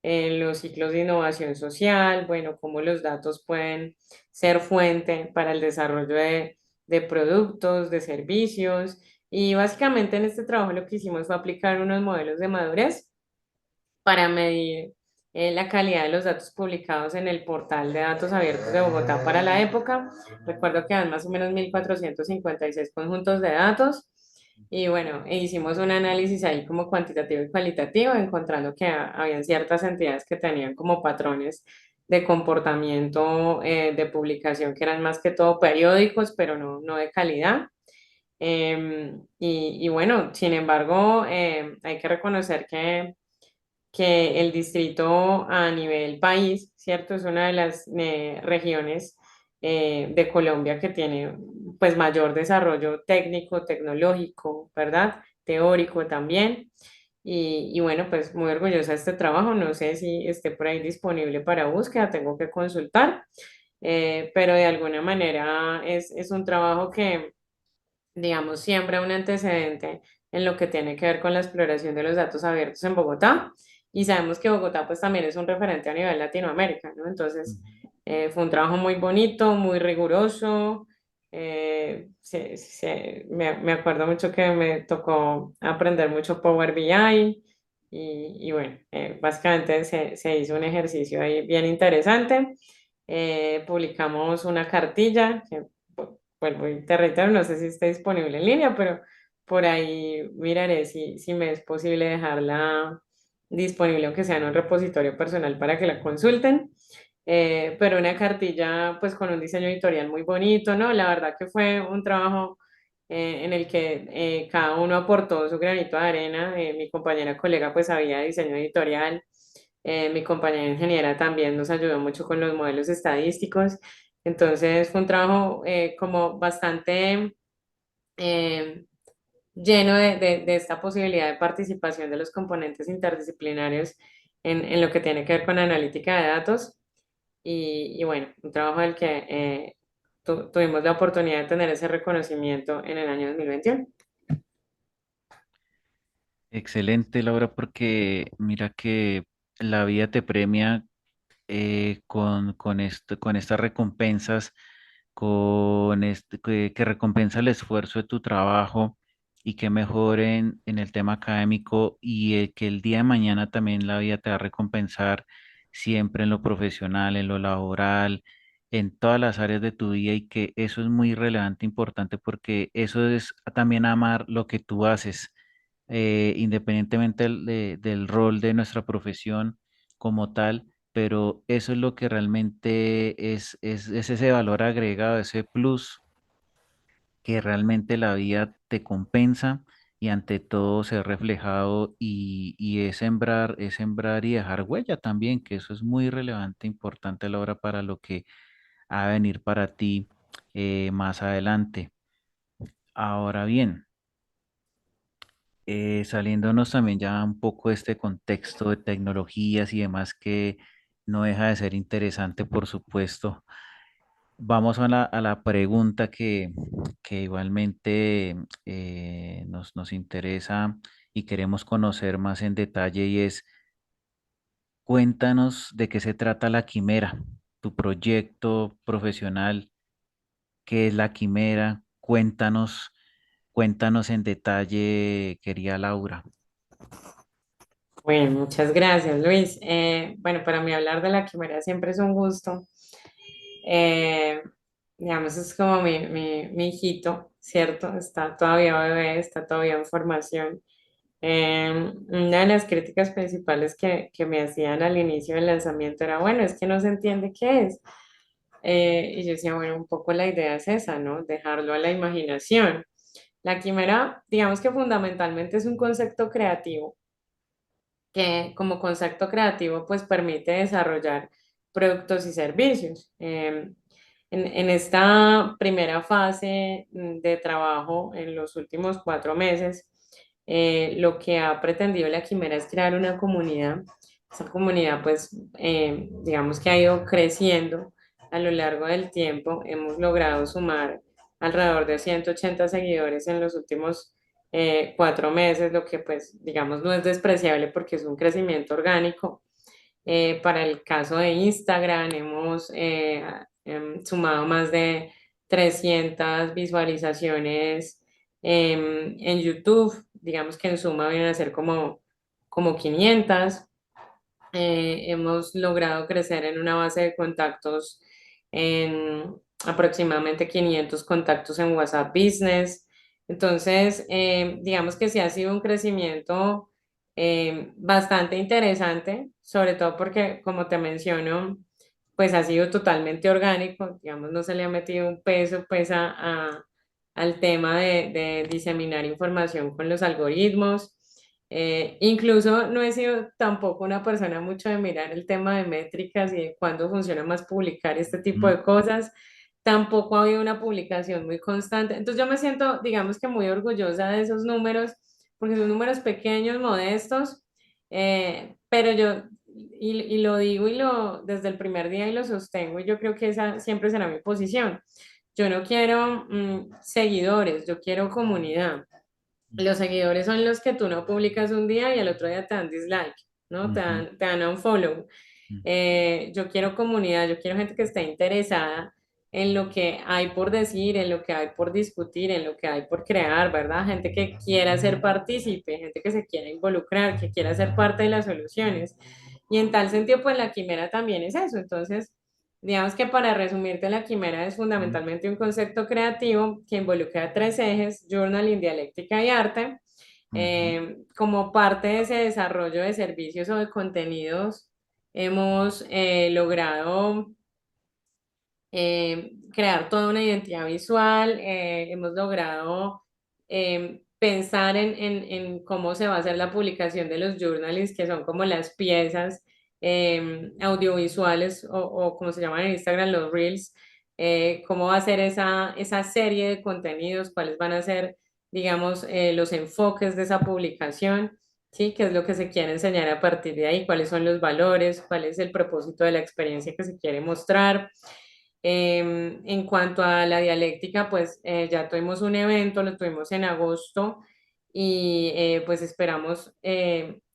en los ciclos de innovación social, bueno, cómo los datos pueden ser fuente para el desarrollo de productos, de servicios. Y básicamente en este trabajo lo que hicimos fue aplicar unos modelos de madurez para medir la calidad de los datos publicados en el portal de datos abiertos de Bogotá para la época. Recuerdo que eran más o menos 1.456 conjuntos de datos. Y bueno, hicimos un análisis ahí como cuantitativo y cualitativo, encontrando que habían ciertas entidades que tenían como patrones de comportamiento de publicación que eran más que todo periódicos, pero no de calidad. Y bueno, sin embargo, hay que reconocer que el distrito a nivel país, ¿cierto? Es una de las regiones de Colombia que tiene pues mayor desarrollo técnico, tecnológico, ¿verdad? Teórico también. Y bueno, pues muy orgullosa de este trabajo. No sé si esté por ahí disponible para búsqueda, tengo que consultar, pero de alguna manera es un trabajo que digamos, siembra un antecedente en lo que tiene que ver con la exploración de los datos abiertos en Bogotá. Y sabemos que Bogotá pues también es un referente a nivel Latinoamérica, ¿no? Entonces, fue un trabajo muy bonito, muy riguroso. Me acuerdo mucho que me tocó aprender mucho Power BI y bueno, básicamente se hizo un ejercicio ahí bien interesante. Publicamos una cartilla que vuelvo y te reitero, no sé si está disponible en línea, pero por ahí miraré si me es posible dejarla disponible, aunque sea en un repositorio personal para que la consulten. Pero una cartilla pues con un diseño editorial muy bonito, ¿no? La verdad que fue un trabajo en el que cada uno aportó su granito de arena. Mi compañera colega pues había diseño editorial, mi compañera ingeniera también nos ayudó mucho con los modelos estadísticos. Entonces fue un trabajo como bastante eh, lleno de esta posibilidad de participación de los componentes interdisciplinarios en lo que tiene que ver con analítica de datos. Y bueno, un trabajo del que tuvimos la oportunidad de tener ese reconocimiento en el año 2021. Excelente, Laura, porque mira que la vida te premia con estas recompensas, que recompensa el esfuerzo de tu trabajo y que mejoren en el tema académico y que el día de mañana también la vida te va a recompensar siempre en lo profesional, en lo laboral, en todas las áreas de tu vida y que eso es muy relevante, importante porque eso es también amar lo que tú haces, independientemente del rol de nuestra profesión como tal, pero eso es lo que realmente es ese valor agregado, ese plus que realmente la vida te compensa y ante todo se ha reflejado y es sembrar y dejar huella también, que eso es muy relevante, importante a la hora para lo que ha de venir para ti más adelante. Ahora bien, saliéndonos también ya un poco de este contexto de tecnologías y demás que no deja de ser interesante, por supuesto. Vamos a la pregunta que igualmente nos interesa y queremos conocer más en detalle y es, cuéntanos de qué se trata la quimera, tu proyecto profesional, qué es la quimera, cuéntanos en detalle, querida Laura. Bueno, muchas gracias, Luis. Bueno, para mí hablar de la quimera siempre es un gusto. Eh, digamos, es como mi hijito, ¿cierto? Está todavía bebé, está todavía en formación. Una de las críticas principales que me hacían al inicio del lanzamiento era, bueno, es que no se entiende qué es. Y yo decía, bueno, un poco la idea es esa, ¿no? Dejarlo a la imaginación. La quimera, digamos que fundamentalmente es un concepto creativo que como concepto creativo pues permite desarrollar productos y servicios. En esta primera fase de trabajo, en los últimos 4 meses, lo que ha pretendido la Quimera es crear una comunidad. Esa comunidad, pues, digamos que ha ido creciendo a lo largo del tiempo. Hemos logrado sumar alrededor de 180 seguidores en los últimos 4 meses, lo que, pues, digamos, no es despreciable porque es un crecimiento orgánico. Para el caso de Instagram, hemos sumado más de 300 visualizaciones en YouTube. Digamos que en suma vienen a ser como 500. Hemos logrado crecer en una base de contactos en aproximadamente 500 contactos en WhatsApp Business. Entonces, digamos que sí ha sido un crecimiento bastante interesante, sobre todo porque, como te menciono, pues ha sido totalmente orgánico, digamos, no se le ha metido un peso pues al tema de diseminar información con los algoritmos. Incluso no he sido tampoco una persona mucho de mirar el tema de métricas y de cuándo funciona más publicar este tipo Ujú, de cosas. Tampoco ha habido una publicación muy constante. Entonces yo me siento, digamos que muy orgullosa de esos números, porque son números pequeños, modestos, pero yo, y lo digo desde el primer día y lo sostengo, y yo creo que esa siempre será mi posición. Yo no quiero seguidores, yo quiero comunidad. Los seguidores son los que tú no publicas un día y al otro día te dan dislike, ¿no? ujú, Te dan un follow. ujú, Yo quiero comunidad, yo quiero gente que esté interesada en lo que hay por decir, en lo que hay por discutir, en lo que hay por crear, ¿verdad? Gente que quiera ser partícipe, gente que se quiera involucrar, que quiera ser parte de las soluciones. Y en tal sentido, pues la quimera también es eso. Entonces, digamos que para resumirte, la quimera es ujú, fundamentalmente un concepto creativo que involucra tres ejes: journaling, dialéctica y arte. ujú, Como parte de ese desarrollo de servicios o de contenidos, hemos logrado crear toda una identidad visual. Hemos logrado pensar en cómo se va a hacer la publicación de los journalings, que son como las piezas audiovisuales o como se llaman en Instagram, los reels. Cómo va a ser esa serie de contenidos, cuáles van a ser, digamos, los enfoques de esa publicación. ¿Sí? ¿Qué es lo que se quiere enseñar a partir de ahí? ¿Cuáles son los valores? ¿Cuál es el propósito de la experiencia que se quiere mostrar? En cuanto a la dialéctica, pues ya tuvimos un evento, lo tuvimos en agosto y pues esperamos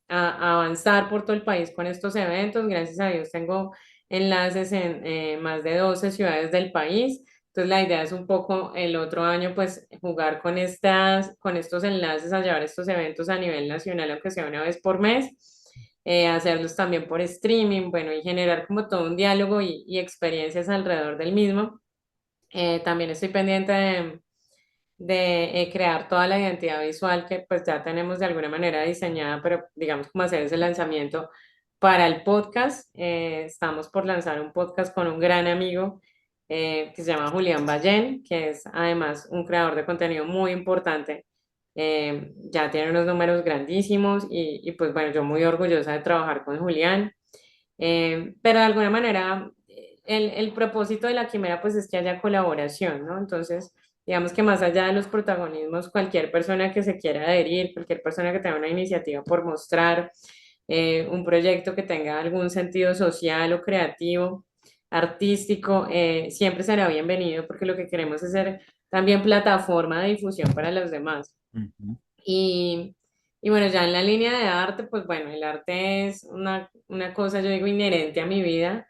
a avanzar por todo el país con estos eventos. Gracias a Dios tengo enlaces en más de 12 ciudades del país. Entonces la idea es un poco el otro año pues jugar con estos enlaces a llevar estos eventos a nivel nacional, aunque sea una vez por mes. Hacerlos también por streaming, bueno, y generar como todo un diálogo y experiencias alrededor del mismo. También estoy pendiente de crear toda la identidad visual que pues ya tenemos de alguna manera diseñada, pero digamos como hacer ese lanzamiento para el podcast. Estamos por lanzar un podcast con un gran amigo que se llama Julián Ballén, que es además un creador de contenido muy importante. Ya tiene unos números grandísimos y pues bueno, yo muy orgullosa de trabajar con Julián. Pero de alguna manera, el propósito de la quimera pues es que haya colaboración, ¿no? Entonces, digamos que más allá de los protagonismos, cualquier persona que se quiera adherir, cualquier persona que tenga una iniciativa por mostrar, un proyecto que tenga algún sentido social o creativo, artístico, siempre será bienvenido porque lo que queremos es ser también plataforma de difusión para los demás. ujú, Y, y bueno, ya en la línea de arte, pues bueno, el arte es una cosa, yo digo, inherente a mi vida,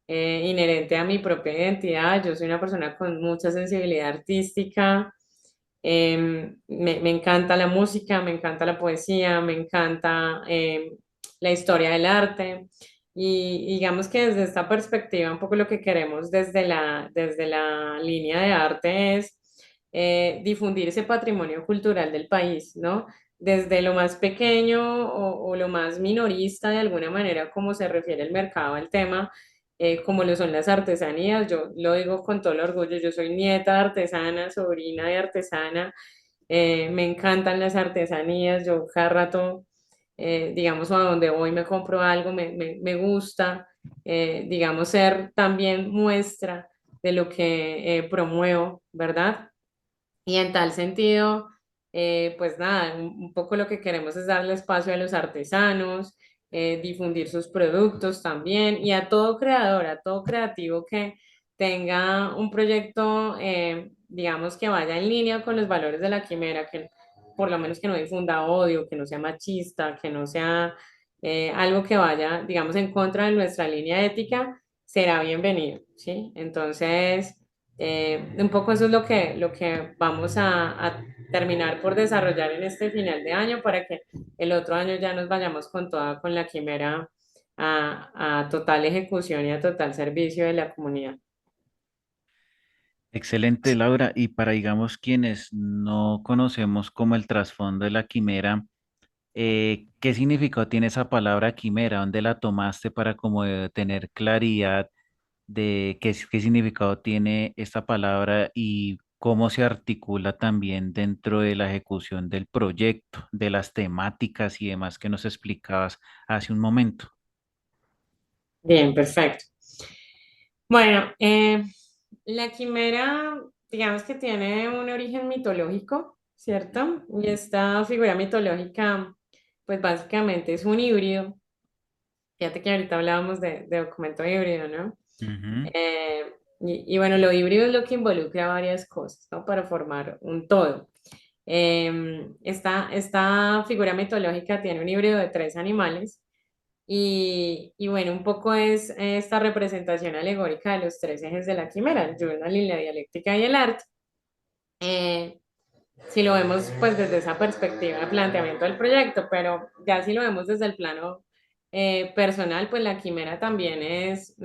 inherente a mi propia identidad. Yo soy una persona con mucha sensibilidad artística. Me encanta la música, me encanta la poesía, me encanta la historia del arte. Y digamos que desde esta perspectiva, un poco lo que queremos desde la línea de arte es difundir ese patrimonio cultural del país, ¿no? Desde lo más pequeño o lo más minorista, de alguna manera, como se refiere el mercado al tema, como lo son las artesanías. Yo lo digo con todo el orgullo, yo soy nieta de artesana, sobrina de artesana. Me encantan las artesanías. Yo cada rato, digamos, a donde voy me compro algo, me gusta, digamos, ser también muestra de lo que promuevo, ¿verdad? Y en tal sentido, pues nada, un poco lo que queremos es darle espacio a los artesanos, difundir sus productos también y a todo creador, a todo creativo que tenga un proyecto, digamos, que vaya en línea con los valores de la quimera, que por lo menos que no difunda odio, que no sea machista, que no sea algo que vaya, digamos, en contra de nuestra línea ética, será bienvenido, ¿sí? Entonces... un poco eso es lo que vamos a terminar por desarrollar en este final de año para que el otro año ya nos vayamos con toda con la quimera a total ejecución y a total servicio de la comunidad. Excelente, Laura. Y para, digamos, quienes no conocemos como el trasfondo de la quimera, ¿qué significado tiene esa palabra quimera? ¿Dónde la tomaste para como tener claridad de qué significado tiene esta palabra y cómo se articula también dentro de la ejecución del proyecto, de las temáticas y demás que nos explicabas hace un momento? Bien, perfecto. Bueno, la quimera, digamos que tiene un origen mitológico, ¿cierto? Y esta figura mitológica, pues básicamente es un híbrido. Fíjate que ahorita hablábamos de documento híbrido, ¿no? Ujú, Bueno, lo híbrido es lo que involucra varias cosas, ¿no? Para formar un todo. Esta figura mitológica tiene un híbrido de tres animales bueno, un poco es esta representación alegórica de los tres ejes de la quimera, el journal, la dialéctica y el arte. Eh, si lo vemos pues desde esa perspectiva de planteamiento del proyecto, pero ya si lo vemos desde el plano personal, pues la quimera también es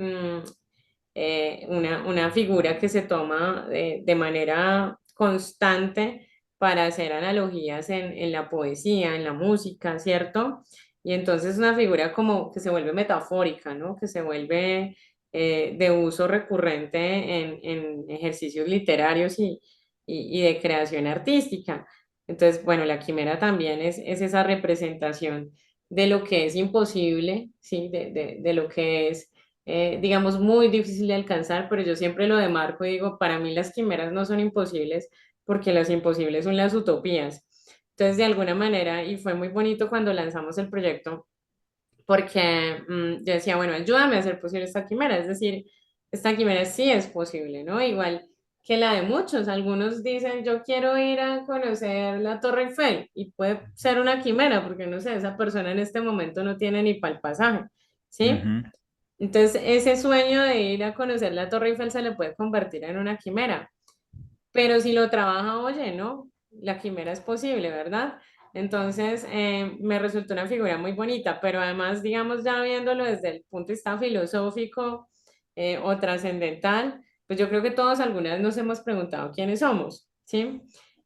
una figura que se toma de manera constante para hacer analogías en la poesía, en la música, ¿cierto? Y entonces una figura como que se vuelve metafórica, ¿no? Que se vuelve de uso recurrente en ejercicios literarios y de creación artística. Entonces, bueno, la quimera también es esa representación de lo que es imposible, ¿sí? De lo que es digamos, muy difícil de alcanzar, pero yo siempre lo demarco y digo, para mí las quimeras no son imposibles porque las imposibles son las utopías. Entonces, de alguna manera, y fue muy bonito cuando lanzamos el proyecto, porque yo decía, bueno, ayúdame a hacer posible esta quimera, es decir, esta quimera sí es posible, ¿no? Igual que la de muchos, algunos dicen, yo quiero ir a conocer la Torre Eiffel y puede ser una quimera, porque no sé, esa persona en este momento no tiene ni para el pasaje, ¿sí? ujú. Entonces, ese sueño de ir a conocer la Torre Eiffel se le puede convertir en una quimera, pero si lo trabaja, oye, ¿no? La quimera es posible, ¿verdad? Entonces, me resultó una figura muy bonita, pero además, digamos, ya viéndolo desde el punto de vista filosófico o trascendental, pues yo creo que todos alguna vez nos hemos preguntado quiénes somos, ¿sí?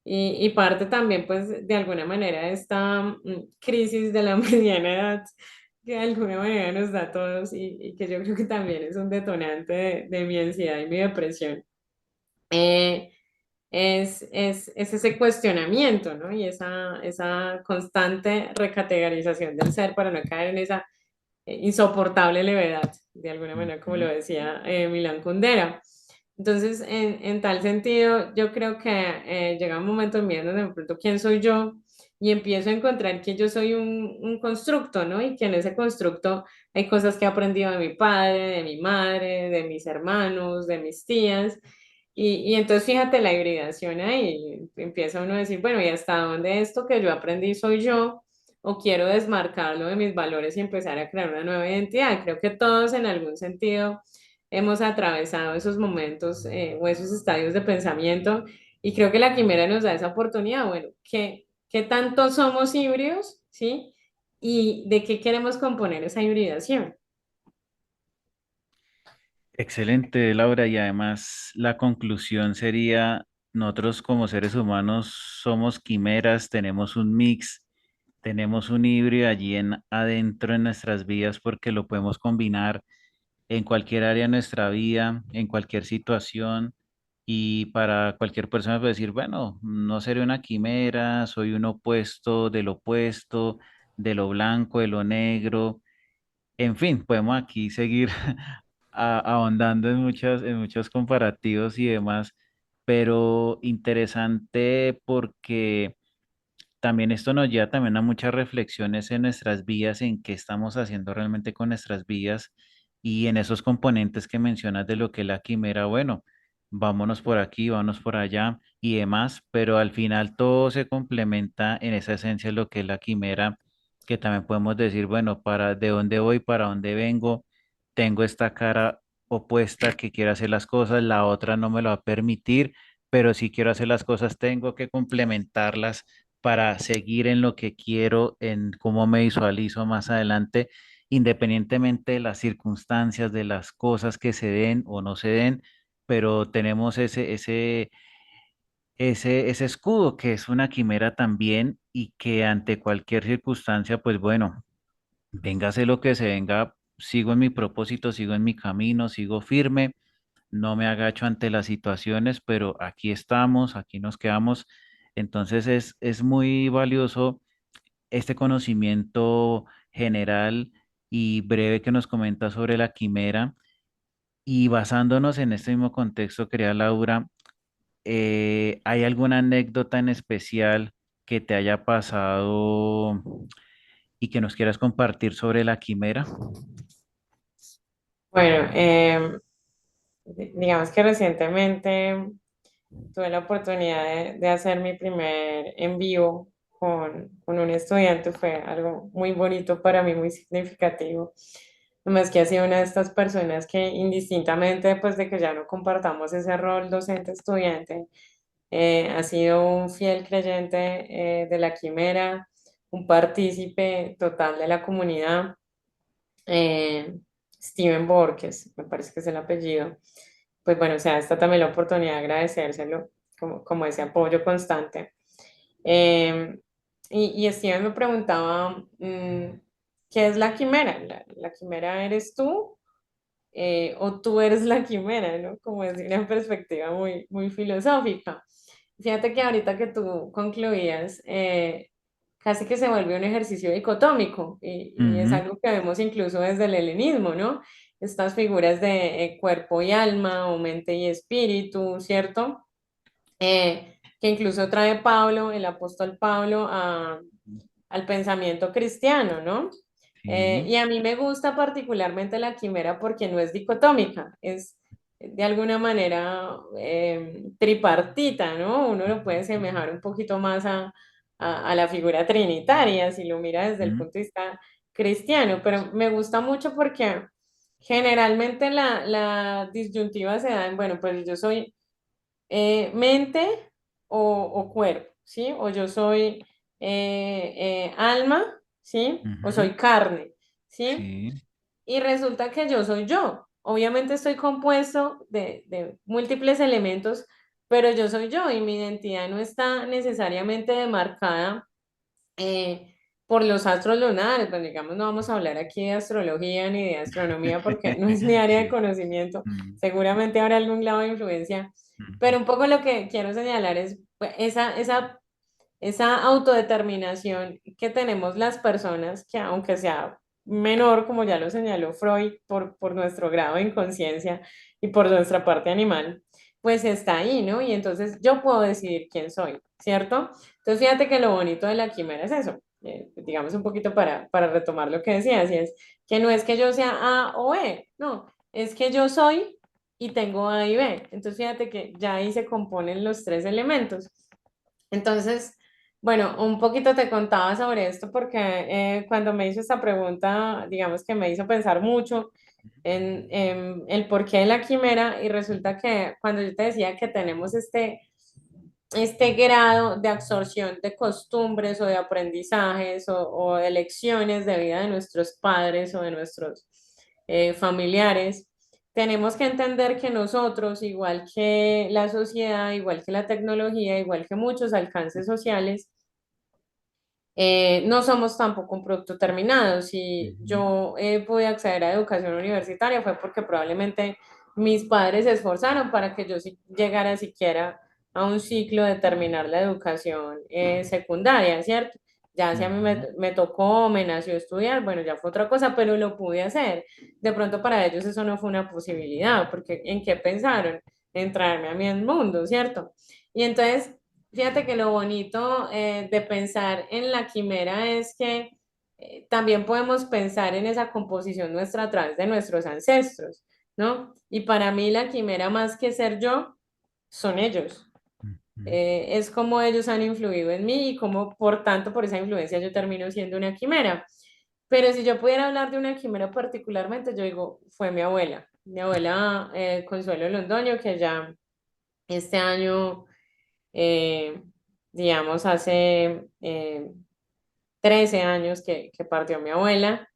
Y parte también, pues, de alguna manera, esta crisis de la mediana edad que de alguna manera nos da a todos y que yo creo que también es un detonante de mi ansiedad y mi depresión. Eh, es ese cuestionamiento, ¿no? Y esa constante recategorización del ser para no caer en esa insoportable levedad, de alguna manera, como lo Ujú. decía Milán Kundera. Entonces, en tal sentido, yo creo que llega un momento en mi vida donde me pregunto quién soy yo y empiezo a encontrar que yo soy un constructo, ¿no? Y que en ese constructo hay cosas que he aprendido de mi padre, de mi madre, de mis hermanos, de mis tías. Y entonces fíjate la hibridación ahí, empieza uno a decir, bueno, ¿y hasta dónde esto que yo aprendí soy yo? ¿O quiero desmarcarlo de mis valores y empezar a crear una nueva identidad? Creo que todos en algún sentido hemos atravesado esos momentos o esos estadios de pensamiento y creo que la quimera nos da esa oportunidad. Bueno, ¿qué tanto somos híbridos? ¿Sí? ¿Y de qué queremos componer esa hibridación? Excelente, Laura. Y además la conclusión sería, nosotros como seres humanos somos quimeras, tenemos un mix, tenemos un híbrido allí adentro en nuestras vidas porque lo podemos combinar en cualquier área de nuestra vida, en cualquier situación. Y para cualquier persona puede decir, bueno, no seré una quimera, soy un opuesto del opuesto, de lo blanco, de lo negro. En fin, podemos aquí seguir ahondando en muchos comparativos y demás, pero interesante porque también esto nos lleva también a muchas reflexiones en nuestras vidas, en qué estamos haciendo realmente con nuestras vidas y en esos componentes que mencionas de lo que es la quimera, bueno, vámonos por aquí, vámonos por allá y demás, pero al final todo se complementa en esa esencia de lo que es la quimera, que también podemos decir, bueno, para de dónde voy, para dónde vengo, tengo esta cara opuesta que quiero hacer las cosas, la otra no me lo va a permitir, pero si quiero hacer las cosas, tengo que complementarlas para seguir en lo que quiero, en cómo me visualizo más adelante, independientemente de las circunstancias, de las cosas que se den o no se den, pero tenemos ese escudo que es una quimera también y que ante cualquier circunstancia, pues bueno, véngase lo que se venga, sigo en mi propósito, sigo en mi camino, sigo firme, no me agacho ante las situaciones, pero aquí estamos, aquí nos quedamos. Entonces es muy valioso este conocimiento general y breve que nos comenta sobre la quimera. Y basándonos en este mismo contexto, querida Laura, ¿hay alguna anécdota en especial que te haya pasado y que nos quieras compartir sobre la quimera? Bueno, digamos que recientemente tuve la oportunidad de hacer mi primer en vivo con un estudiante. Fue algo muy bonito para mí, muy significativo. Además que ha sido una de estas personas que indistintamente pues de que ya no compartamos ese rol docente-estudiante, ha sido un fiel creyente de la quimera, un partícipe total de la comunidad. eh, Steven Borges, me parece que es el apellido. Pues bueno, o sea, esta también la oportunidad de agradecérselo como ese apoyo constante. Eh, y Steven me preguntaba, ¿qué es la quimera? ¿La quimera eres tú o tú eres la quimera, ¿no? Como desde una perspectiva muy, muy filosófica. Fíjate que ahorita que tú concluías, casi que se vuelve un ejercicio dicotómico y es Ujú, algo que vemos incluso desde el helenismo, ¿no? Estas figuras de cuerpo y alma o mente y espíritu, ¿cierto? Que incluso trae Pablo, el apóstol Pablo, al pensamiento cristiano, ¿no? sí. Y a mí me gusta particularmente la quimera porque no es dicotómica, es de alguna manera tripartita, ¿no? Uno lo puede semejar un poquito más a la figura trinitaria si lo mira desde el Ujú, punto de vista cristiano, pero me gusta mucho porque generalmente la disyuntiva se da en, bueno, pues yo soy mente o cuerpo, ¿sí? O yo soy alma, ¿sí? O ujú, soy carne, ¿sí? sí. Y resulta que yo soy yo. Obviamente estoy compuesto de múltiples elementos, pero yo soy yo y mi identidad no está necesariamente demarcada por los astros lunares. Pues digamos, no vamos a hablar aquí de astrología ni de astronomía porque no es mi área de Sí. conocimiento. Mm, Seguramente habrá algún grado de influencia, ujú. pero un poco lo que quiero señalar es pues, esa autodeterminación que tenemos las personas, que aunque sea menor, como ya lo señaló Freud, por nuestro grado de inconsciencia y por nuestra parte animal, pues está ahí, ¿no? Y entonces yo puedo decidir quién soy, ¿cierto? Entonces fíjate que lo bonito de la quimera es eso, digamos un poquito para retomar lo que decías, y es que no es que yo sea A o B, no, es que yo soy y tengo A y B. Entonces fíjate que ya ahí se componen los tres elementos. Entonces, bueno, un poquito te contaba sobre esto porque cuando me hizo esta pregunta, digamos que me hizo pensar mucho en el porqué de la quimera y resulta que cuando yo te decía que tenemos este grado de absorción de costumbres o de aprendizajes o de lecciones de vida de nuestros padres o de nuestros familiares, tenemos que entender que nosotros, igual que la sociedad, igual que la tecnología, igual que muchos alcances sociales, no somos tampoco un producto terminado. Si Ujú. yo pude acceder a educación universitaria fue porque probablemente mis padres se esforzaron para que yo llegara siquiera a un ciclo de terminar la educación secundaria, ¿cierto? Ya si a mí Ujú. me tocó, me nació estudiar, bueno, ya fue otra cosa, pero lo pude hacer. De pronto para ellos eso no fue una posibilidad, porque ¿en qué pensaron? En traerme a mí al mundo, ¿cierto? Y entonces, fíjate que lo bonito de pensar en la quimera es que también podemos pensar en esa composición nuestra a través de nuestros ancestros, ¿no? Y para mí la quimera más que ser yo, son ellos. Ujú. Es como ellos han influido en mí y como por tanto por esa influencia yo termino siendo una quimera. Pero si yo pudiera hablar de una quimera particularmente, yo digo, fue mi abuela Consuelo Londoño, que ya este año, eh, digamos, hace 13 años que partió mi abuela.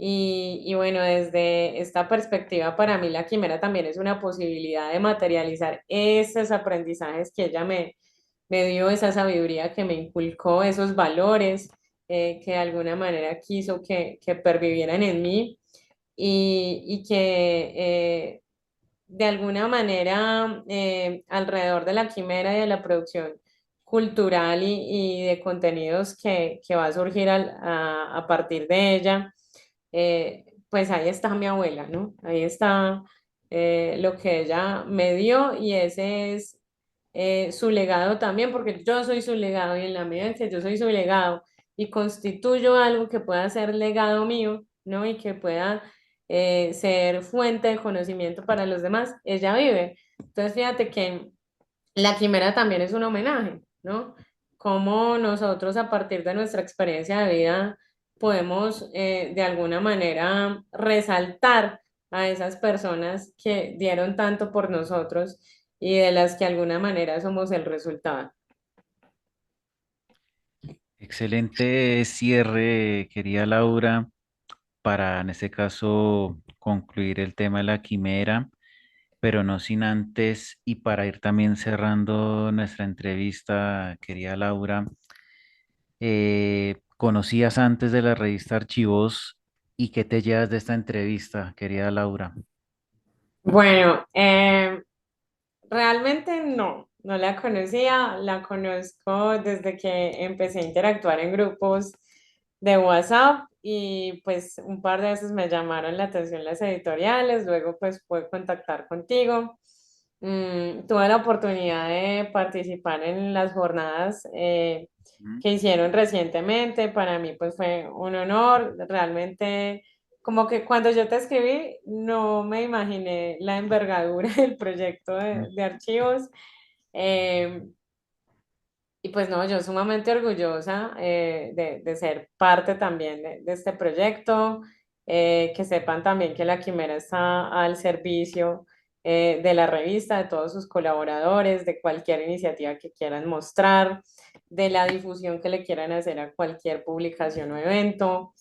Y bueno, desde esta perspectiva, para mí la quimera también es una posibilidad de materializar esos aprendizajes que ella me dio, esa sabiduría que me inculcó, esos valores que de alguna manera quiso que pervivieran en mí y que de alguna manera alrededor de la quimera y de la producción cultural y de contenidos que va a surgir a partir de ella, pues ahí está mi abuela, ¿no? Ahí está lo que ella me dio y ese es su legado también, porque yo soy su legado y en la medida en que yo soy su legado y constituyo algo que pueda ser legado mío, ¿no? Y que pueda ser fuente de conocimiento para los demás, ella vive. Entonces, fíjate que la quimera también es un homenaje, ¿no? Cómo nosotros a partir de nuestra experiencia de vida podemos de alguna manera resaltar a esas personas que dieron tanto por nosotros y de las que de alguna manera somos el resultado. Excelente cierre, querida Laura, para en este caso concluir el tema de la quimera, pero no sin antes y para ir también cerrando nuestra entrevista, querida Laura, ¿conocías antes de la revista Archivos y qué te llevas de esta entrevista, querida Laura? Bueno, realmente no, no la conocía, la conozco desde que empecé a interactuar en grupos de WhatsApp y pues un par de veces me llamaron la atención las editoriales, luego pues pude contactar contigo. Tuve la oportunidad de participar en las jornadas Mm. que hicieron recientemente, para mí pues fue un honor, realmente como que cuando yo te escribí, no me imaginé la envergadura del proyecto Mm. de archivos. eh, y pues no, yo sumamente orgullosa de ser parte también de este proyecto, que sepan también que la Quimera está al servicio de la revista, de todos sus colaboradores, de cualquier iniciativa que quieran mostrar, de la difusión que le quieran hacer a cualquier publicación o evento,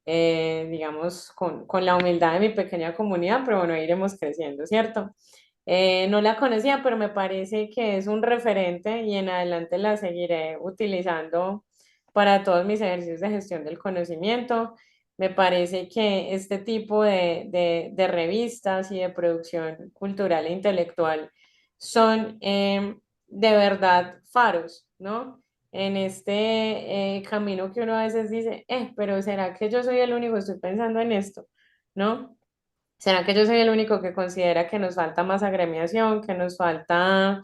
digamos, con la humildad de mi pequeña comunidad, pero bueno, iremos creciendo, ¿cierto? No la conocía, pero me parece que es un referente y en adelante la seguiré utilizando para todos mis ejercicios de gestión del conocimiento. Me parece que este tipo de revistas y de producción cultural e intelectual son de verdad faros, ¿no? En este camino que uno a veces dice, pero ¿será que yo soy el único que estoy pensando en esto? ¿No? ¿Será que yo soy el único que considera que nos falta más agremiación, que nos falta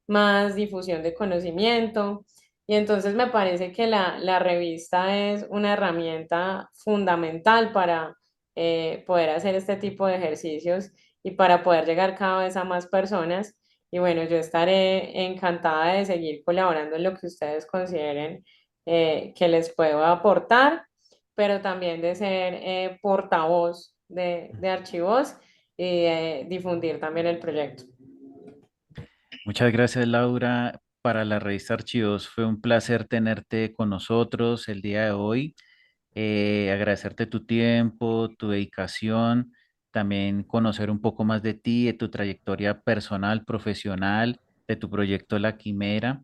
más difusión de conocimiento? Y entonces me parece que la revista es una herramienta fundamental para poder hacer este tipo de ejercicios y para poder llegar cada vez a más personas. Y bueno, yo estaré encantada de seguir colaborando en lo que ustedes consideren que les puedo aportar, pero también de ser portavoz de archivos y de difundir también el proyecto. Muchas gracias, Laura. Para la revista Archivos fue un placer tenerte con nosotros el día de hoy. Agradecerte tu tiempo, tu dedicación, también conocer un poco más de ti, de tu trayectoria personal, profesional, de tu proyecto La Quimera,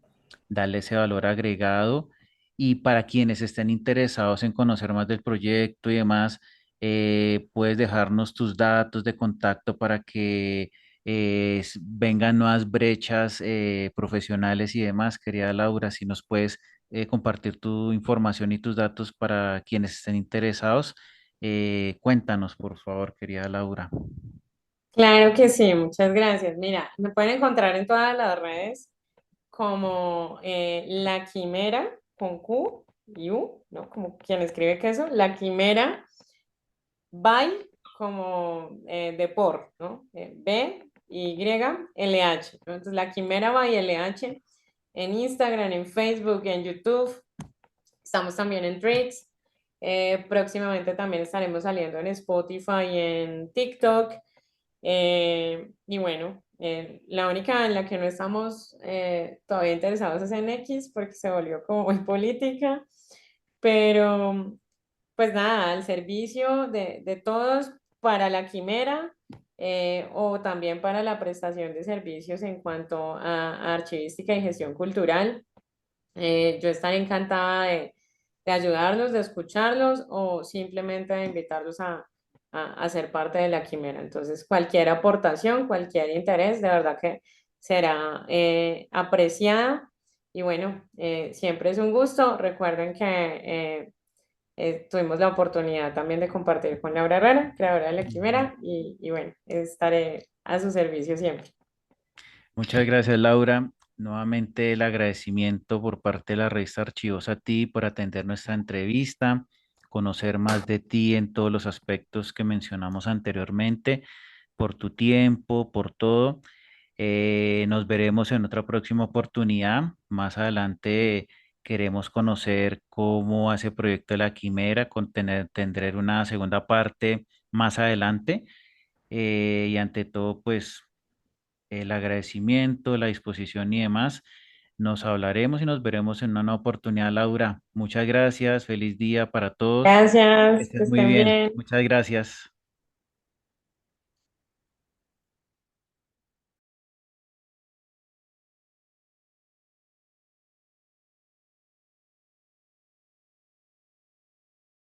darle ese valor agregado. Y para quienes estén interesados en conocer más del proyecto y demás, puedes dejarnos tus datos de contacto para que vengan nuevas brechas profesionales y demás. Querida Laura, si nos puedes compartir tu información y tus datos para quienes estén interesados. Cuéntanos, por favor, querida Laura. Claro que sí, muchas gracias. Mira, me pueden encontrar en todas las redes como La Quimera con Q y U, ¿no? Como quien escribe queso, La Quimera by como de por, ¿no? B-Y-L-H, ¿no? Entonces, La Quimera by LH en Instagram, en Facebook, en YouTube. Estamos también en Threads. Próximamente también estaremos saliendo en Spotify, en TikTok. Y bueno, la única en la que no estamos todavía interesados es en X porque se volvió como muy política, pero pues nada, al servicio de todos para la quimera o también para la prestación de servicios en cuanto a archivística y gestión cultural. Yo estaré encantada de ayudarlos, de escucharlos o simplemente de invitarlos a ser parte de la quimera. Entonces, cualquier aportación, cualquier interés, de verdad que será apreciada. Y bueno, siempre es un gusto. Recuerden que tuvimos la oportunidad también de compartir con Laura Herrera, creadora de la quimera, y bueno, estaré a su servicio siempre. Muchas gracias, Laura. Nuevamente el agradecimiento por parte de la revista Archivos a ti por atender nuestra entrevista, conocer más de ti en todos los aspectos que mencionamos anteriormente, por tu tiempo, por todo. Nos veremos en otra próxima oportunidad. Más adelante queremos conocer cómo hace proyecto de la Quimera, tendré una segunda parte más adelante. Y ante todo, pues el agradecimiento, la disposición y demás. Nos hablaremos y nos veremos en una nueva oportunidad, Laura. Muchas gracias, feliz día para todos. Que Gracias, que estés muy estén bien. bien. Muchas gracias.